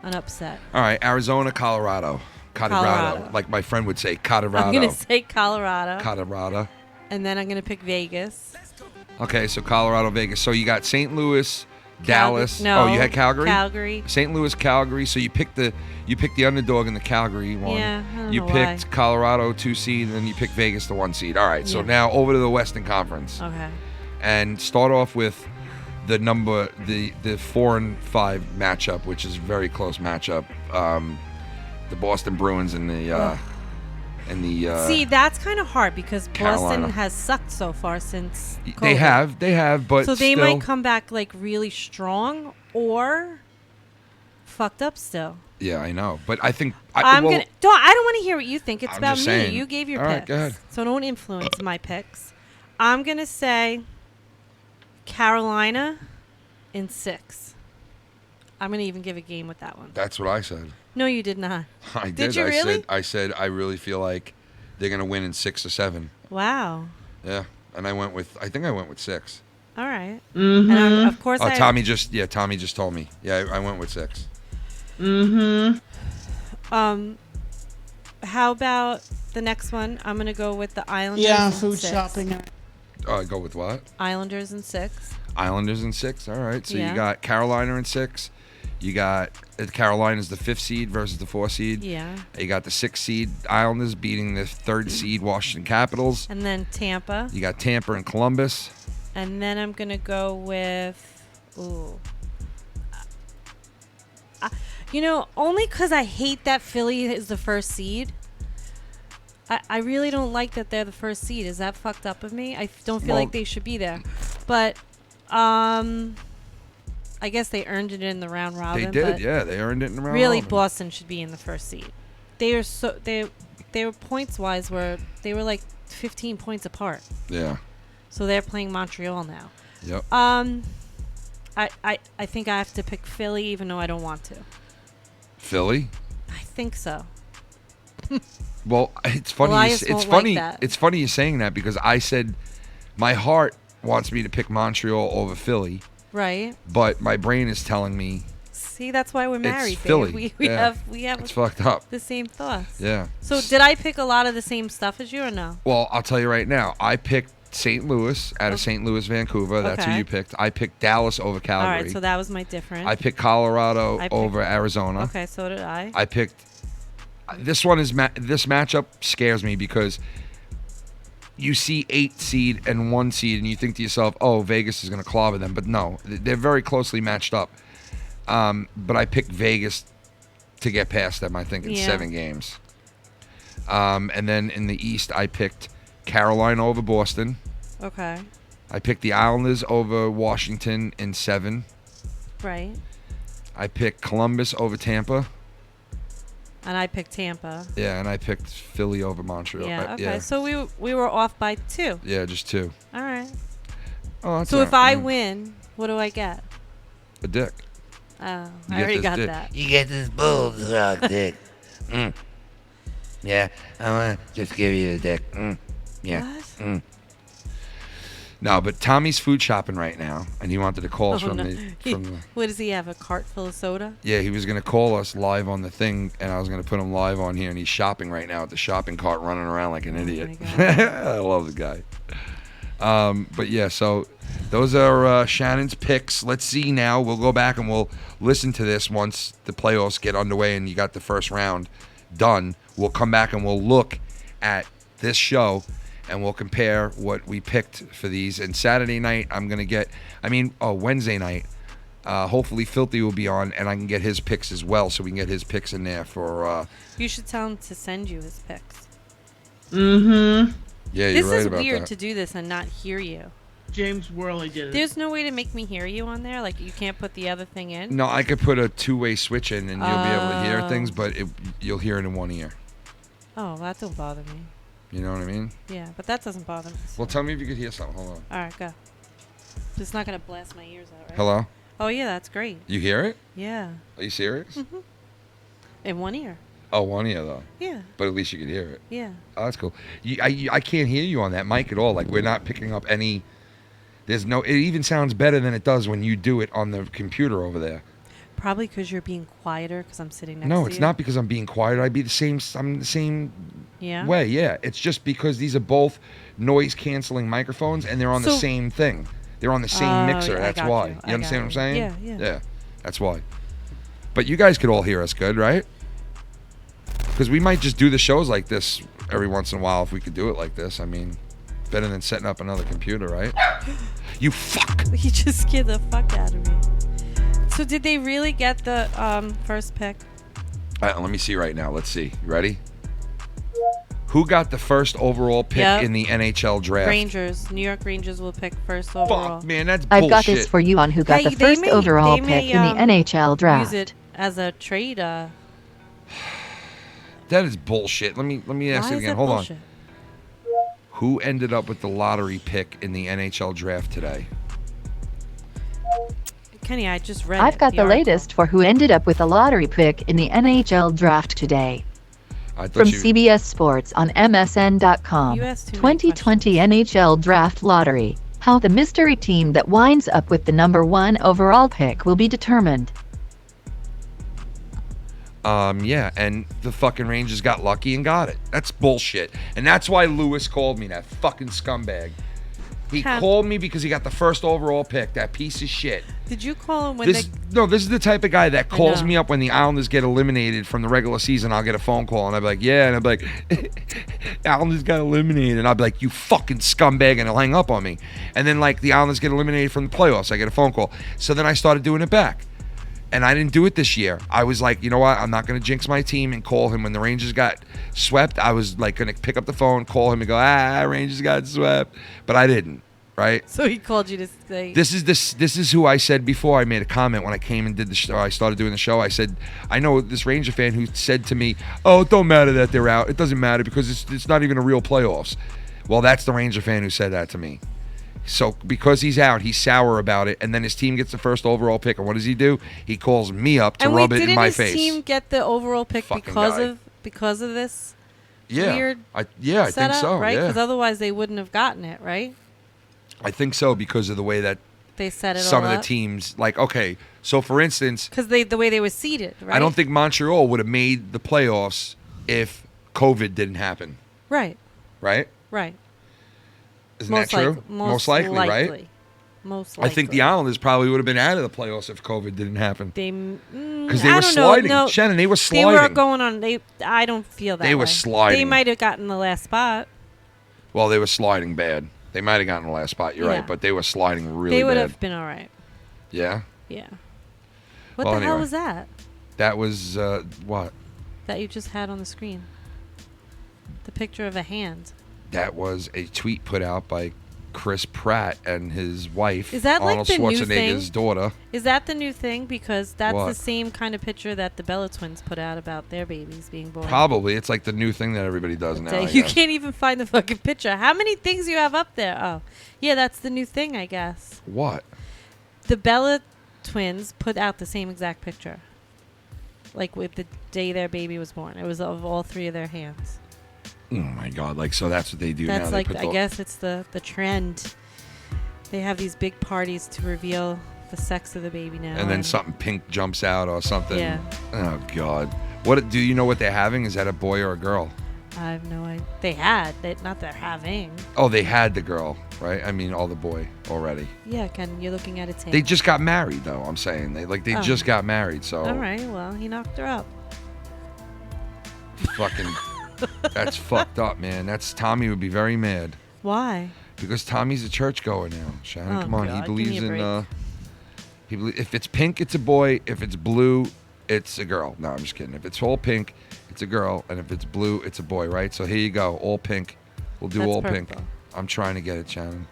An upset. All right. Arizona, Colorado. Colorado. Like my friend would say, Colorado. I'm gonna say Colorado. Colorado. And then I'm gonna pick Vegas. Okay, so Colorado, Vegas. So you got St. Louis, Dallas. No. Oh, you had Calgary. Calgary. St. Louis, Calgary. So you picked the underdog in the Calgary one. Yeah, I don't you know picked why. Colorado 2 seed, and then you picked Vegas the 1 seed. All right. So Yeah. now over to the Western Conference. Okay. And start off with the 4 and 5 matchup, which is a very close matchup. The Boston Bruins and the See, that's kind of hard because Carolina. Boston has sucked so far since COVID. They have, but so they still, might come back like really strong or fucked up still. Yeah, I know, but I think I don't want to hear what you think. It's I'm about me. just saying. You gave your All right, picks, go ahead. so don't influence my picks. I'm gonna say Carolina in 6. I'm gonna even give a game with that one. That's what I said. No, you did not. I did. Did you really? I said I really feel like they're gonna win in 6 or 7. Wow. Yeah, and I think I went with 6. All right. Mm-hmm. And of course, Tommy just told me. Yeah, I went with 6. Mm-hmm. How about the next one? I'm gonna go with the Islanders. Yeah, in food 6. shopping. Go with what? Islanders in 6. Islanders in 6. All right. So Yeah. you got Carolina in 6. You got Carolina's the 5th seed versus the 4th seed. Yeah. You got the 6th seed Islanders beating the 3rd seed Washington Capitals. And then Tampa. You got Tampa and Columbus. And then I'm gonna go with, only because I hate that Philly is the 1st seed. I really don't like that they're the 1st seed. Is that fucked up of me? I don't feel like they should be there. But I guess they earned it in the round robin. They did, but yeah. They earned it in the round really, robin. Boston should be in the 1st seed. They were points wise they were like 15 points apart. Yeah. So they're playing Montreal now. Yep. I think I have to pick Philly, even though I don't want to. Philly? I think so. Well, it's funny. Elias It's won't funny. like that. It's funny you're saying that because I said my heart wants me to pick Montreal over Philly, Right. but my brain is telling me See, that's why we're married. it's Philly. Babe. We Yeah. have It's fucked up. the same thoughts. Yeah. So did I pick a lot of the same stuff as you or no? Well, I'll tell you right now. I picked St. Louis out of St. Louis, Vancouver. That's who Okay. you picked. I picked Dallas over Calgary. All right, so that was my difference. I picked Colorado I picked- over Arizona. Okay, so did I. I picked. This one is this matchup scares me because you see 8 seed and 1 seed, and you think to yourself, "Oh, Vegas is going to clobber them," but no, they're very closely matched up. But I picked Vegas to get past them. I think in 7 games. And then in the East, I picked Carolina over Boston. Okay. I picked the Islanders over Washington in 7. Right. I picked Columbus over Tampa. And I picked Tampa. Yeah, and I picked Philly over Montreal. Yeah. Okay. Yeah. So we were off by 2. Yeah, just 2. All right. Oh, that's So if all right. I win, what do I get? A dick. Oh, You I get already this got dick. that. You get this bulldog dick. Yeah, I want to just give you a dick. Yeah. What? No, but Tommy's food shopping right now, and he wanted to call us Oh, from no. the. What does he have? A cart full of soda? Yeah, he was gonna call us live on the thing, and I was gonna put him live on here, and he's shopping right now at the shopping cart, running around like an idiot. I love the guy. But yeah, so those are Shannon's picks. Let's see now. We'll go back and we'll listen to this once the playoffs get underway and you got the first round done. We'll come back and we'll look at this show and we'll compare what we picked for these. And Saturday night, Wednesday night, hopefully Filthy will be on, and I can get his picks as well, so we can get his picks in there for. You should tell him to send you his picks. Mm-hmm. Yeah, you're This right is about weird that. to do this and not hear you. James Worley did it. There's no way to make me hear you on there. Like you can't put the other thing in. No, I could put a two-way switch in, and you'll be able to hear Oh. things, but you'll hear it in one ear. Oh, that don't bother me. You know what I mean? Yeah, but that doesn't bother me. Well, tell me if you could hear something. Hold on. All right, go. It's not gonna blast my ears out, right? Hello? Oh yeah, that's great. You hear it? Yeah. Are you serious? Mhm. In one ear. Oh, one ear though. Yeah. But at least you can hear it. Yeah. Oh, that's cool. I can't hear you on that mic at all. Like we're not picking up any. There's no. It even sounds better than it does when you do it on the computer over there. Probably because you're being quieter because I'm sitting next to you. No, it's not because I'm being quiet. I'm the same Yeah? way. Yeah, it's just because these are both noise canceling microphones and they're on the So- same thing. They're on the same Oh, mixer. I That's got why. you. You understand what I'm saying? Yeah, yeah. Yeah, that's why. But you guys could all hear us good, right? Because we might just do the shows like this every once in a while if we could do it like this. I mean, better than setting up another computer, right? You fuck. You just scared the fuck out of me. So did they really get the first pick? All right, let me see right now. Let's see. You ready? Who got the first overall pick Yep. in the NHL draft? Rangers. New York Rangers will pick first overall. Fuck, man, that's I've bullshit. got this for you on who got Hey, the they first may- overall they may, pick in the NHL draft. Use it as a trade. That is bullshit. Let me ask Why it is again. that Hold bullshit? on. Who ended up with the lottery pick in the NHL draft today? Kenny, I just read I've it, got the article. latest for who ended up with the lottery pick in the NHL draft today. I From thought you. CBS Sports on MSN.com. You asked too many 2020 NHL Draft Lottery. How the mystery team that winds up with the number 1 overall pick will be determined. Yeah, and the fucking Rangers got lucky and got it. That's bullshit. And that's why Lewis called me, that fucking scumbag. He called me because he got the first overall pick, that piece of shit. Did you call him when This is the type of guy that calls me up when the Islanders get eliminated from the regular season. I'll get a phone call and I'll be like, yeah, and I'll be like, Islanders got eliminated, and I'll be like, you fucking scumbag, and he'll hang up on me. And then like the Islanders get eliminated from the playoffs, I get a phone call. So then I started doing it back. And I didn't do it this year. I was like, you know what? I'm not going to jinx my team and call him when the Rangers got swept. I was like going to pick up the phone, call him, and go, Rangers got swept. But I didn't, right? So he called you to say. This is who I said before. I made a comment when I came and did the show. I started doing the show. I said, I know this Ranger fan who said to me, oh, it don't matter that they're out. It doesn't matter because it's not even a real playoffs. Well, that's the Ranger fan who said that to me. So because he's out, he's sour about it, and then his team gets the first overall pick. And what does he do? He calls me up to rub it in my face. Didn't his team get the overall pick Fucking because guy. because of this Yeah, weird I setup, think so. right? Yeah, Because otherwise they wouldn't have gotten it, right? I think so because of the way that They set it some all of the up. teams, like, okay, so for instance, Because the way they were seated, right? I don't think Montreal would have made the playoffs if COVID didn't happen. Right. Right? Right. Isn't that true? Most likely, right? Most likely. I think the Islanders probably would have been out of the playoffs if COVID didn't happen. Because they were sliding. Shannon, they were sliding. They were going on. I don't feel that They were way. sliding. They might have gotten the last spot. Well, they were sliding bad. They might have gotten the last spot. You're Yeah. right, but they were sliding really They would bad. have been all right. Yeah. Yeah. What Well, the hell anyway. was that? That was what? That you just had on the screen? The picture of a hand. That was a tweet put out by Chris Pratt and his wife, Is that like Arnold the new Schwarzenegger's thing? daughter. Is that the new thing? Because that's What? the same kind of picture that the Bella twins put out about their babies being born. Probably. It's like the new thing that everybody does now. I You guess. can't even find the fucking picture. How many things you have up there? Oh, yeah, that's the new thing, I guess. What? The Bella twins put out the same exact picture. Like with the day their baby was born. It was of all three of their hands. Oh my God! Like, so that's what they do now. That's They like, put I guess it's the trend. They have these big parties to reveal the sex of the baby now. And then something pink jumps out or something. Yeah. Oh God! What do you know? What they're having? Is that a boy or a girl? I have no idea. They had. Not they're having. Oh, they had the girl, right? I mean, all the boy already. Yeah, Ken, you're looking at its hand. They just got married, though. I'm saying they Oh. just got married. So All right, well, he knocked her up. fucking, that's fucked up, man. Tommy would be very mad. Why? Because Tommy's a churchgoer now. Shannon, Oh, come on. God, He give me believes a in. break. If it's pink, it's a boy. If it's blue, it's a girl. No, I'm just kidding. If it's all pink, it's a girl, and if it's blue, it's a boy, right? So here you go, all pink. We'll do That's all purple. pink. I'm trying to get it, Shannon.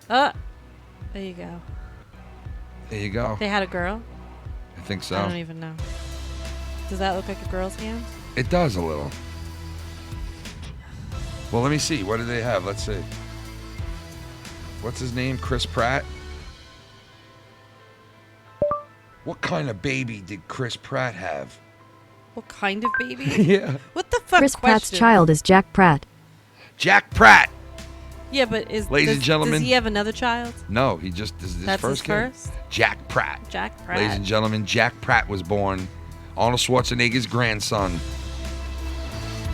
There you go. There you go. They had a girl? I think so. I don't even know. Does that look like a girl's hand? It does a little. Well, let me see. What do they have? Let's see. What's his name? Chris Pratt? What kind of baby did Chris Pratt have? What kind of baby? Yeah. What the fuck Chris Pratt's question? child is Jack Pratt. Jack Pratt. Yeah, but Ladies and gentlemen. does he have another child? No, he just this is his That's first his kid. first? Jack Pratt. Jack Pratt. Ladies and gentlemen, Jack Pratt was born. Arnold Schwarzenegger's grandson.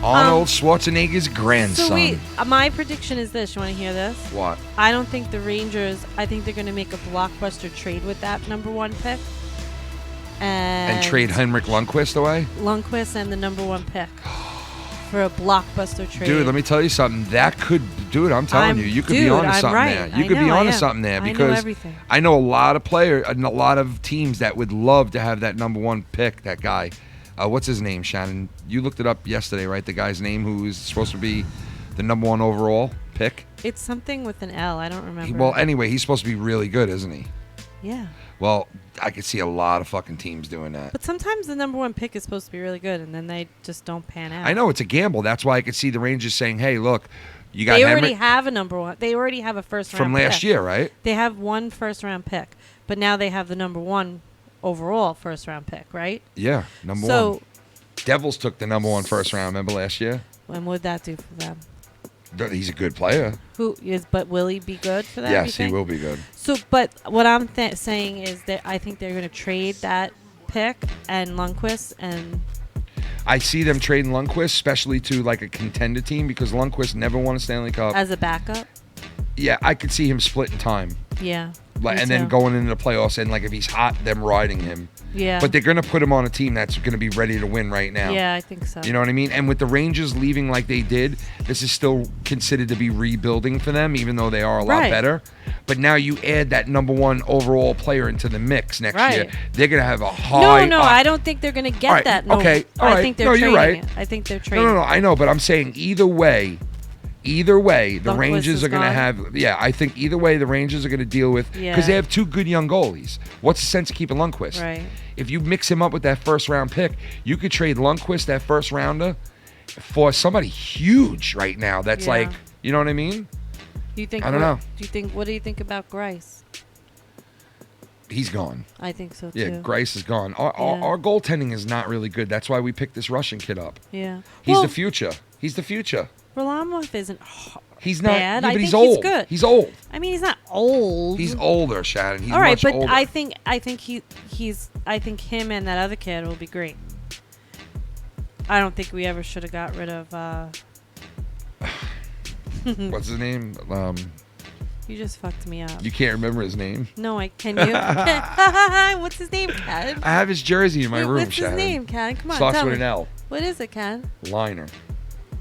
Arnold Schwarzenegger's grandson. So wait, my prediction is this. You want to hear this? What? I don't think the Rangers. I think they're going to make a blockbuster trade with that number 1 pick. And trade Henrik Lundqvist away? Lundqvist and the number 1 pick for a blockbuster trade. Dude, let me tell you something. That could, dude, I'm telling you, you could be onto something there. You could be onto something there because I know a lot of players and a lot of teams that would love to have that number 1 pick, that guy. What's his name, Shannon? You looked it up yesterday, right? The guy's name who is supposed to be the number 1 overall pick? It's something with an L. I don't remember. Well, anyway, he's supposed to be really good, isn't he? Yeah. Well, I could see a lot of fucking teams doing that. But sometimes the number 1 pick is supposed to be really good, and then they just don't pan out. I know, it's a gamble. That's why I could see the Rangers saying, hey, look, you got They Henrik already have a number 1. They already have a first-round from pick. last year, right? They have 1 first-round pick, but now they have the number 1 overall first-round pick, right? Yeah, number 1. Devils took the number 1 first round, remember last year? And what would that do for them? He's a good player. But will he be good for them? Yes, he will be good. So, but what I'm saying is that I think they're going to trade that pick and Lundqvist, and I see them trading Lundqvist, especially to like a contender team, because Lundqvist never won a Stanley Cup. As a backup? Yeah, I could see him splitting time. Yeah. And then going into the playoffs, and like if he's hot, them riding him. Yeah. But they're going to put him on a team that's going to be ready to win right now. Yeah, I think so. You know what I mean? And with the Rangers leaving like they did, this is still considered to be rebuilding for them, even though they are a lot better. But now you add that number 1 overall player into the mix next year. They're going to have a high... No, I don't think they're going to get that. No, okay, all right. I think they're trading you're right. it. I think they're trading No, I know, but I'm saying either way, the Rangers are going to have... Yeah, I think either way, the Rangers are going to deal with... Because they have 2 good young goalies. What's the sense of keeping Lundqvist? Right. If you mix him up with that first-round pick, you could trade Lundqvist, that first-rounder, for somebody huge right now. That's like... You know what I mean? You think? I don't know. What do you think about Grice? He's gone. I think so, too. Yeah, Grice is gone. Our goaltending is not really good. That's why we picked this Russian kid up. Yeah. He's the future. He's the future. Varlamov isn't He's not bad. Yeah, I but think he's old. He's good. He's old. I mean, he's not old. He's older, Shannon. He's all right, much but older. I think him and that other kid will be great. I don't think we ever should have got rid of What's his name? You just fucked me up. You can't remember his name? No, can you? What's his name, Ken? I have his jersey in my room, What's Shannon. his name, Ken? Come on, Starts tell with me. an L. What is it, Ken? Liner.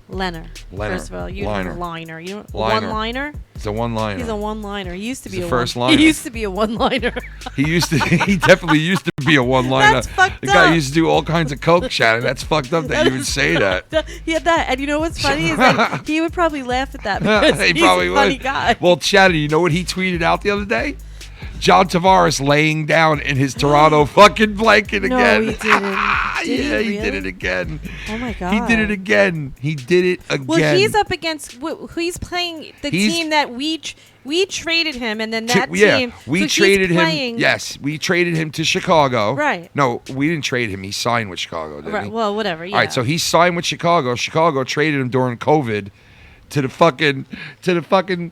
Leonard. First of all, you know liner. You know one-liner? He's a one-liner. He's a one-liner. He used to be He's a first liner. He used to be a one-liner. He definitely used to be a one-liner. That's fucked The guy up. used to do all kinds of coke, Shannon. That's fucked up that you would say that. He had that, and you know what's funny is that he would probably laugh at that because He he's probably a funny would. guy. Well, Shannon, you know what he tweeted out the other day? John Tavares laying down in his Toronto fucking blanket No, again. he didn't. Did He did it again. Oh my god. He did it again. He did it again. Well, he's up against he's playing the team that we traded him, and then that team. We so traded he's him. playing, Yes, we traded him to Chicago. Right. No, we didn't trade him. He signed with Chicago, didn't Right. he? Well, whatever. Yeah. All right, so he signed with Chicago. Chicago traded him during COVID to the fucking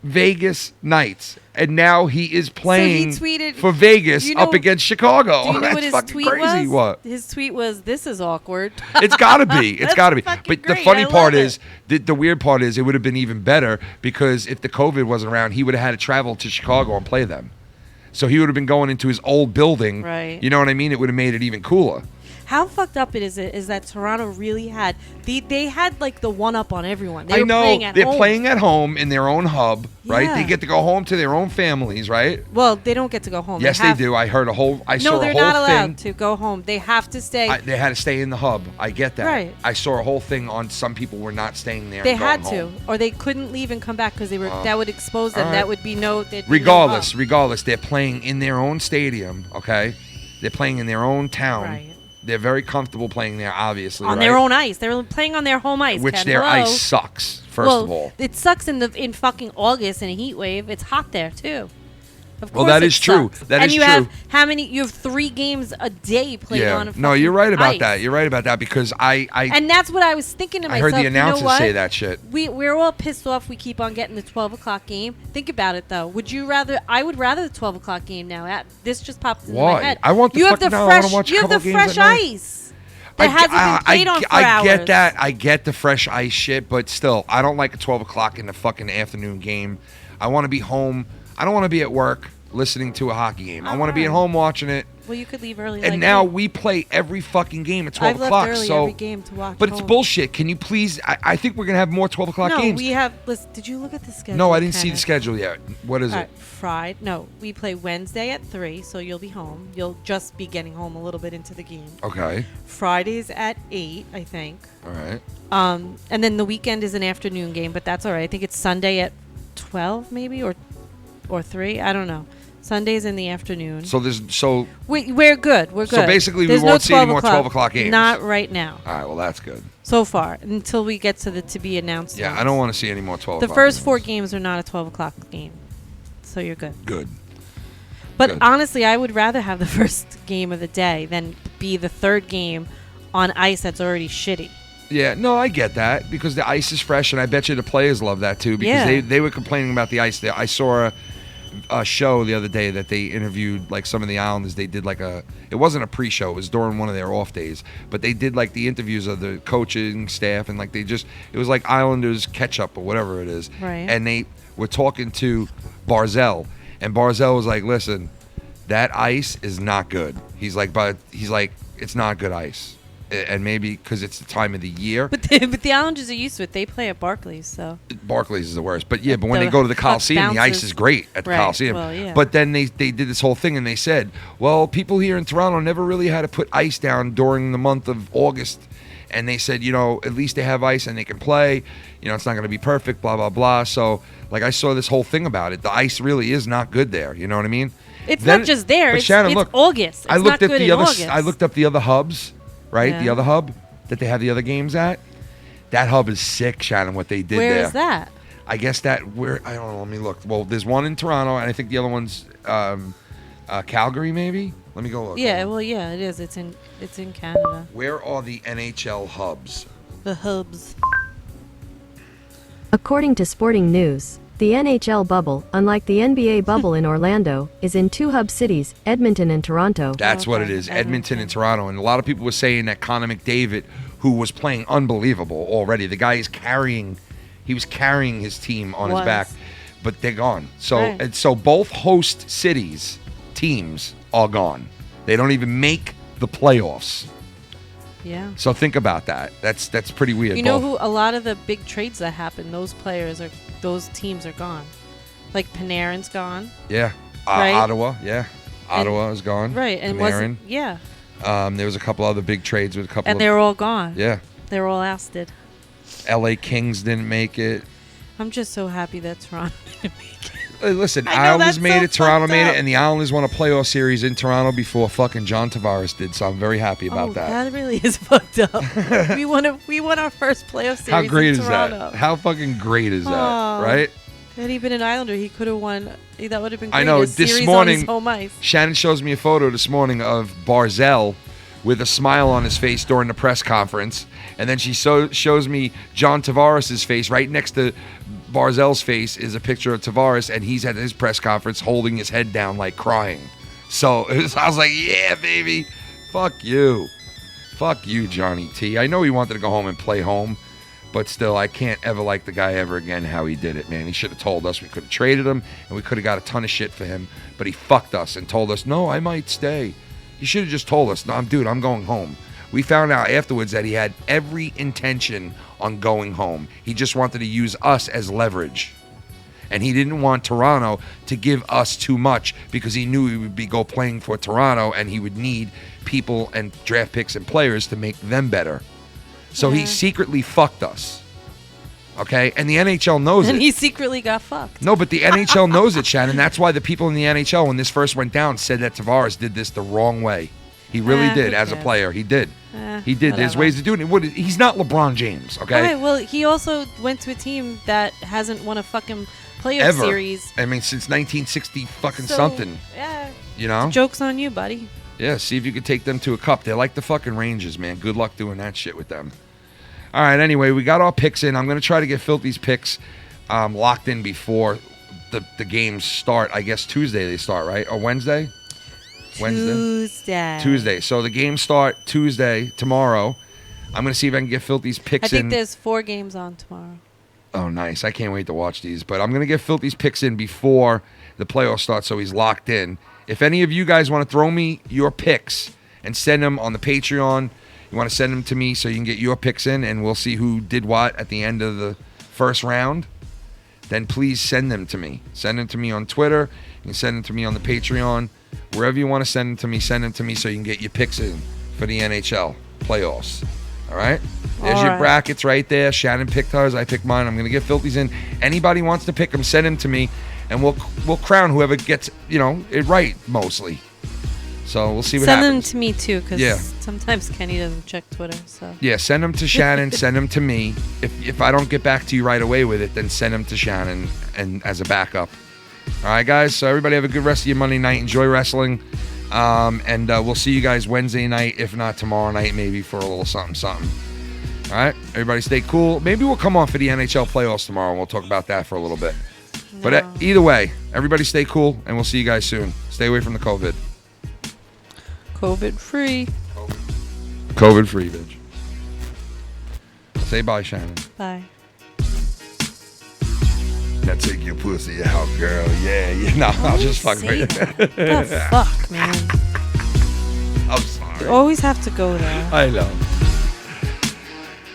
Vegas Knights, and now he is playing for Vegas up against Chicago. Do you know That's what his fucking tweet crazy. was? What? His tweet was, "This is awkward." It's gotta be. It's gotta be. But fucking the great. funny I part love is, the weird part is, it would have been even better because if the COVID wasn't around, he would have had to travel to Chicago and play them. So he would have been going into his old building. Right. You know what I mean? It would have made it even cooler. How fucked up it is that Toronto really had they had like the one up on everyone. They I were know playing at they're home. playing at home in their own hub, right? Yeah. They get to go home to their own families, right? Well, they don't get to go home. Yes, they do. I heard a whole. I saw No, a they're whole not allowed thing. to go home. They have to stay. They had to stay in the hub. I get that. Right. I saw a whole thing on some people were not staying there. They and going had to, home. or they couldn't leave and come back because they were. That would expose them. all right. That would be no. there'd be no Regardless, hub. regardless, they're playing in their own stadium. Okay, they're playing in their own town. Right. They're very comfortable playing there, obviously. On right? their own ice. They're playing on their home ice. Which Ken. their Hello? ice sucks. First well, of all, it sucks in fucking August in a heat wave. It's hot there too. Of well, course that it is true. sucks. That and is you true. have how many? You have 3 games a day played on a no, fucking you're right about ice. that. You're right about that because I And that's what I was thinking to I myself. heard the announcers you know what? say that shit. We're all pissed off. We keep on getting the 12 o'clock game. Think about it though. Would you rather? I would rather the 12 o'clock game now. This just popped into Why? my head. I want the you have fucking- the no, I wanna fresh. watch a You have couple the games fresh at night. ice that hasn't been played on for I hours. get that. I get the fresh ice shit, but still, I don't like a 12 o'clock in the fucking afternoon game. I want to be home. I don't want to be at work listening to a hockey game. I want to be at home watching it. Well, you could leave early. And like now me. we play every fucking game at 12 I've left o'clock. early So, every game to watch but it's home. bullshit. Can you please? I think we're gonna have more 12 o'clock No, games. we have. Listen, did you look at the schedule? No, I didn't see the Kenneth? schedule yet. What is All it? right, Friday. No, we play Wednesday at 3, so you'll be home. You'll just be getting home a little bit into the game. Okay. Fridays at 8, I think. All right. And then the weekend is an afternoon game, but that's all right. I think it's Sunday at 12, maybe, or 3. I don't know. Sundays in the afternoon. So We're good. We're good. So basically, There's we won't no see any more 12 o'clock games. Not right now. All right. Well, that's good. So far, until we get to the to be announced. Yeah, ones. I don't want to see any more 12 The o'clock first games. 4 games are not a 12 o'clock game, so you're good. Good. But Good. honestly, I would rather have the first game of the day than be the third game on ice that's already shitty. Yeah, no, I get that because the ice is fresh, and I bet you the players love that too because Yeah. they were complaining about the ice. I saw a show the other day that they interviewed like some of the Islanders. They did like it wasn't a pre-show, it was during one of their off days, but they did like the interviews of the coaching staff and like it was like Islanders catch-up or whatever it is. Right. And they were talking to Barzell, and Barzell was like, listen, that ice is not good. He's like, it's not good ice. And maybe because it's the time of the year. But the Islanders are used to it. They play at Barclays, so. Barclays is the worst. But yeah, but when The they go to the puck Coliseum, the ice bounces. is great at the Right, Coliseum. well, yeah. But then they did this whole thing and they said, well, people here in Toronto never really had to put ice down during the month of August. And they said, at least they have ice and they can play. It's not going to be perfect, blah, blah, blah. So, like, I saw this whole thing about it. The ice really is not good there. You know what I mean? It's not just there. But It's, Shannon, it's look, August. It's I looked not at good the in other. August. I looked up the other hubs, right? Yeah. The other hub that they have the other games at. That hub is sick, Shannon. What they did Where there. is that? I guess I don't know. Let me look. Well, there's one in Toronto, and I think the other one's Calgary, maybe. Let me go look. Yeah, well, yeah, it is. It's in Canada. Where are the NHL hubs? The hubs. According to Sporting News, the NHL bubble, unlike the NBA bubble in Orlando, is in 2 hub cities, Edmonton and Toronto. That's what it is, Edmonton and Toronto. And a lot of people were saying that Connor McDavid, who was playing unbelievable already, the guy he was carrying his team on his back, but they're gone. So Right. and so both host cities, teams, are gone. They don't even make the playoffs. Yeah. So think about that. That's pretty weird. You know who? A lot of the big trades that happen, those teams are gone. Like Panarin's gone. Yeah. Right? Ottawa. Yeah. Ottawa is gone. Right, and Panarin. yeah. There was a couple other big trades with a couple. And they were all gone. Yeah. They were all ousted. L.A. Kings didn't make it. I'm just so happy that Toronto didn't make it. Listen, I know, Islanders that's made so it, Toronto fucked made up. it, and the Islanders won a playoff series in Toronto before fucking John Tavares did. So I'm very happy about that. That really is fucked up. we won our first playoff series. How great in is Toronto. that? How fucking great is that? Aw. Right? Had he been an Islander, he could have won. That would have been great. I know. A This series morning, on his home ice. Shannon shows me a photo this morning of Barzell with a smile on his face during the press conference, and then she shows me John Tavares' face right next to Barzell's face is a picture of Tavares, and he's at his press conference holding his head down like crying. So I was like, yeah, baby, fuck you, Johnny T. I know he wanted to go home and play home, but still, I can't ever like the guy ever again how he did it, man. He should have told us. We could have traded him, and we could have got a ton of shit for him, but he fucked us and told us, no, I might stay. You should have just told us, no, dude, I'm going home. We found out afterwards that he had every intention on going home. He just wanted to use us as leverage. And he didn't want Toronto to give us too much because he knew he would be go playing for Toronto and he would need people and draft picks and players to make them better. So he secretly fucked us. Okay? And the NHL knows it. And he secretly got fucked. No, but the NHL knows it, Shannon. That's why the people in the NHL, when this first went down, said that Tavares did this the wrong way. He really did as a player. He did. He did. There's ways to do it. He's not LeBron James, okay? All right, well, he also went to a team that hasn't won a fucking playoff series. I mean, since 1960 fucking something. Yeah. You know? The joke's on you, buddy. Yeah, see if you could take them to a cup. They're like the fucking Rangers, man. Good luck doing that shit with them. All right, anyway, we got our picks in. I'm going to try to get Filthy's picks locked in before the games start. I guess Tuesday they start, right? Or Wednesday? Tuesday. So the games start Tuesday, tomorrow. I'm going to see if I can get Filthy's picks in. I think there's 4 games on tomorrow. Oh, nice. I can't wait to watch these. But I'm going to get Filthy's picks in before the playoffs start so he's locked in. If any of you guys want to throw me your picks and send them on the Patreon, you want to send them to me so you can get your picks in and we'll see who did what at the end of the first round, then please send them to me. Send them to me on Twitter. You can send them to me on the Patreon. Wherever you want to send them to me so you can get your picks in for the NHL playoffs. All right? There's your brackets right there. Shannon picked hers. I picked mine. I'm going to get Filthy's in. Anybody wants to pick them, send them to me, and we'll crown whoever gets, it right mostly. So we'll see what happens. Send them to me, too, because sometimes Kenny doesn't check Twitter. So yeah, send them to Shannon. Send them to me. If I don't get back to you right away with it, then send them to Shannon and as a backup. All right, guys. So everybody have a good rest of your Monday night. Enjoy wrestling. And we'll see you guys Wednesday night, if not tomorrow night, maybe for a little something. All right? Everybody stay cool. Maybe we'll come on for the NHL playoffs tomorrow, and we'll talk about that for a little bit. No. But either way, everybody stay cool, and we'll see you guys soon. Stay away from the COVID. COVID-free. COVID-free, bitch. Say bye, Shannon. Bye. Now take your pussy out, girl. Yeah. No, I'll just fuck with you. The fuck, man. I'm sorry. You always have to go there. I know.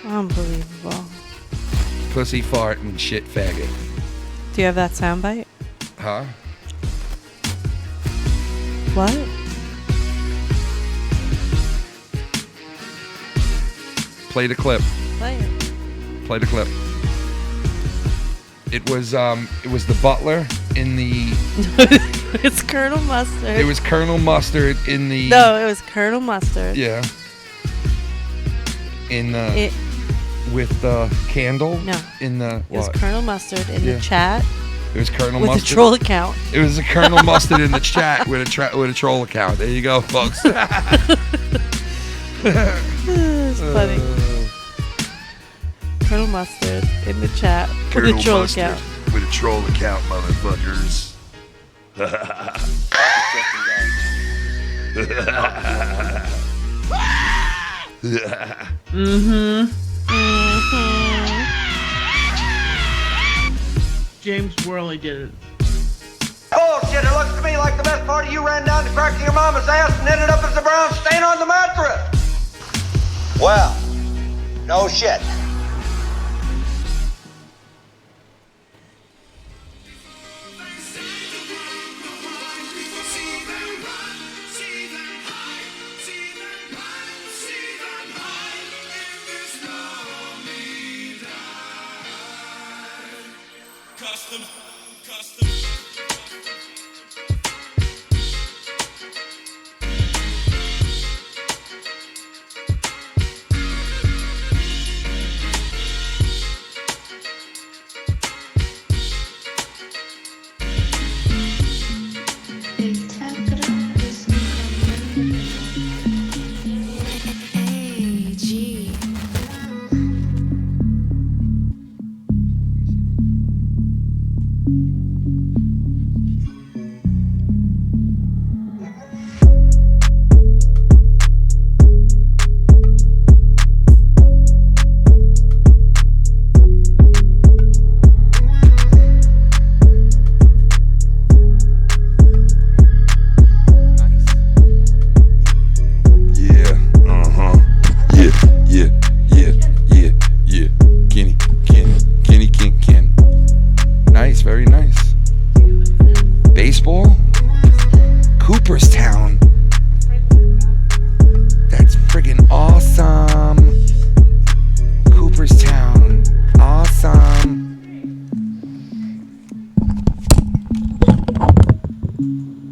Unbelievable. Pussy, fart, and shit faggot. Do you have that soundbite? Huh? What? Play the clip. Play it. Play the clip. It was the butler in the. It's Colonel Mustard. It was Colonel Mustard in the. No, it was Colonel Mustard. Yeah. In the. With the candle. No. In the. It was Colonel Mustard in the chat. It was Colonel with Mustard with a troll account. It was a Colonel Mustard in the chat with a troll account. There you go, folks. It's funny. Colonel Mustard in the chat with a troll account. With a troll account, motherfuckers. James Worley did it. Bullshit, it looks to me like the best part of you ran down to cracking your mama's ass and ended up as a brown stain on the mattress. Well, no shit. Bye.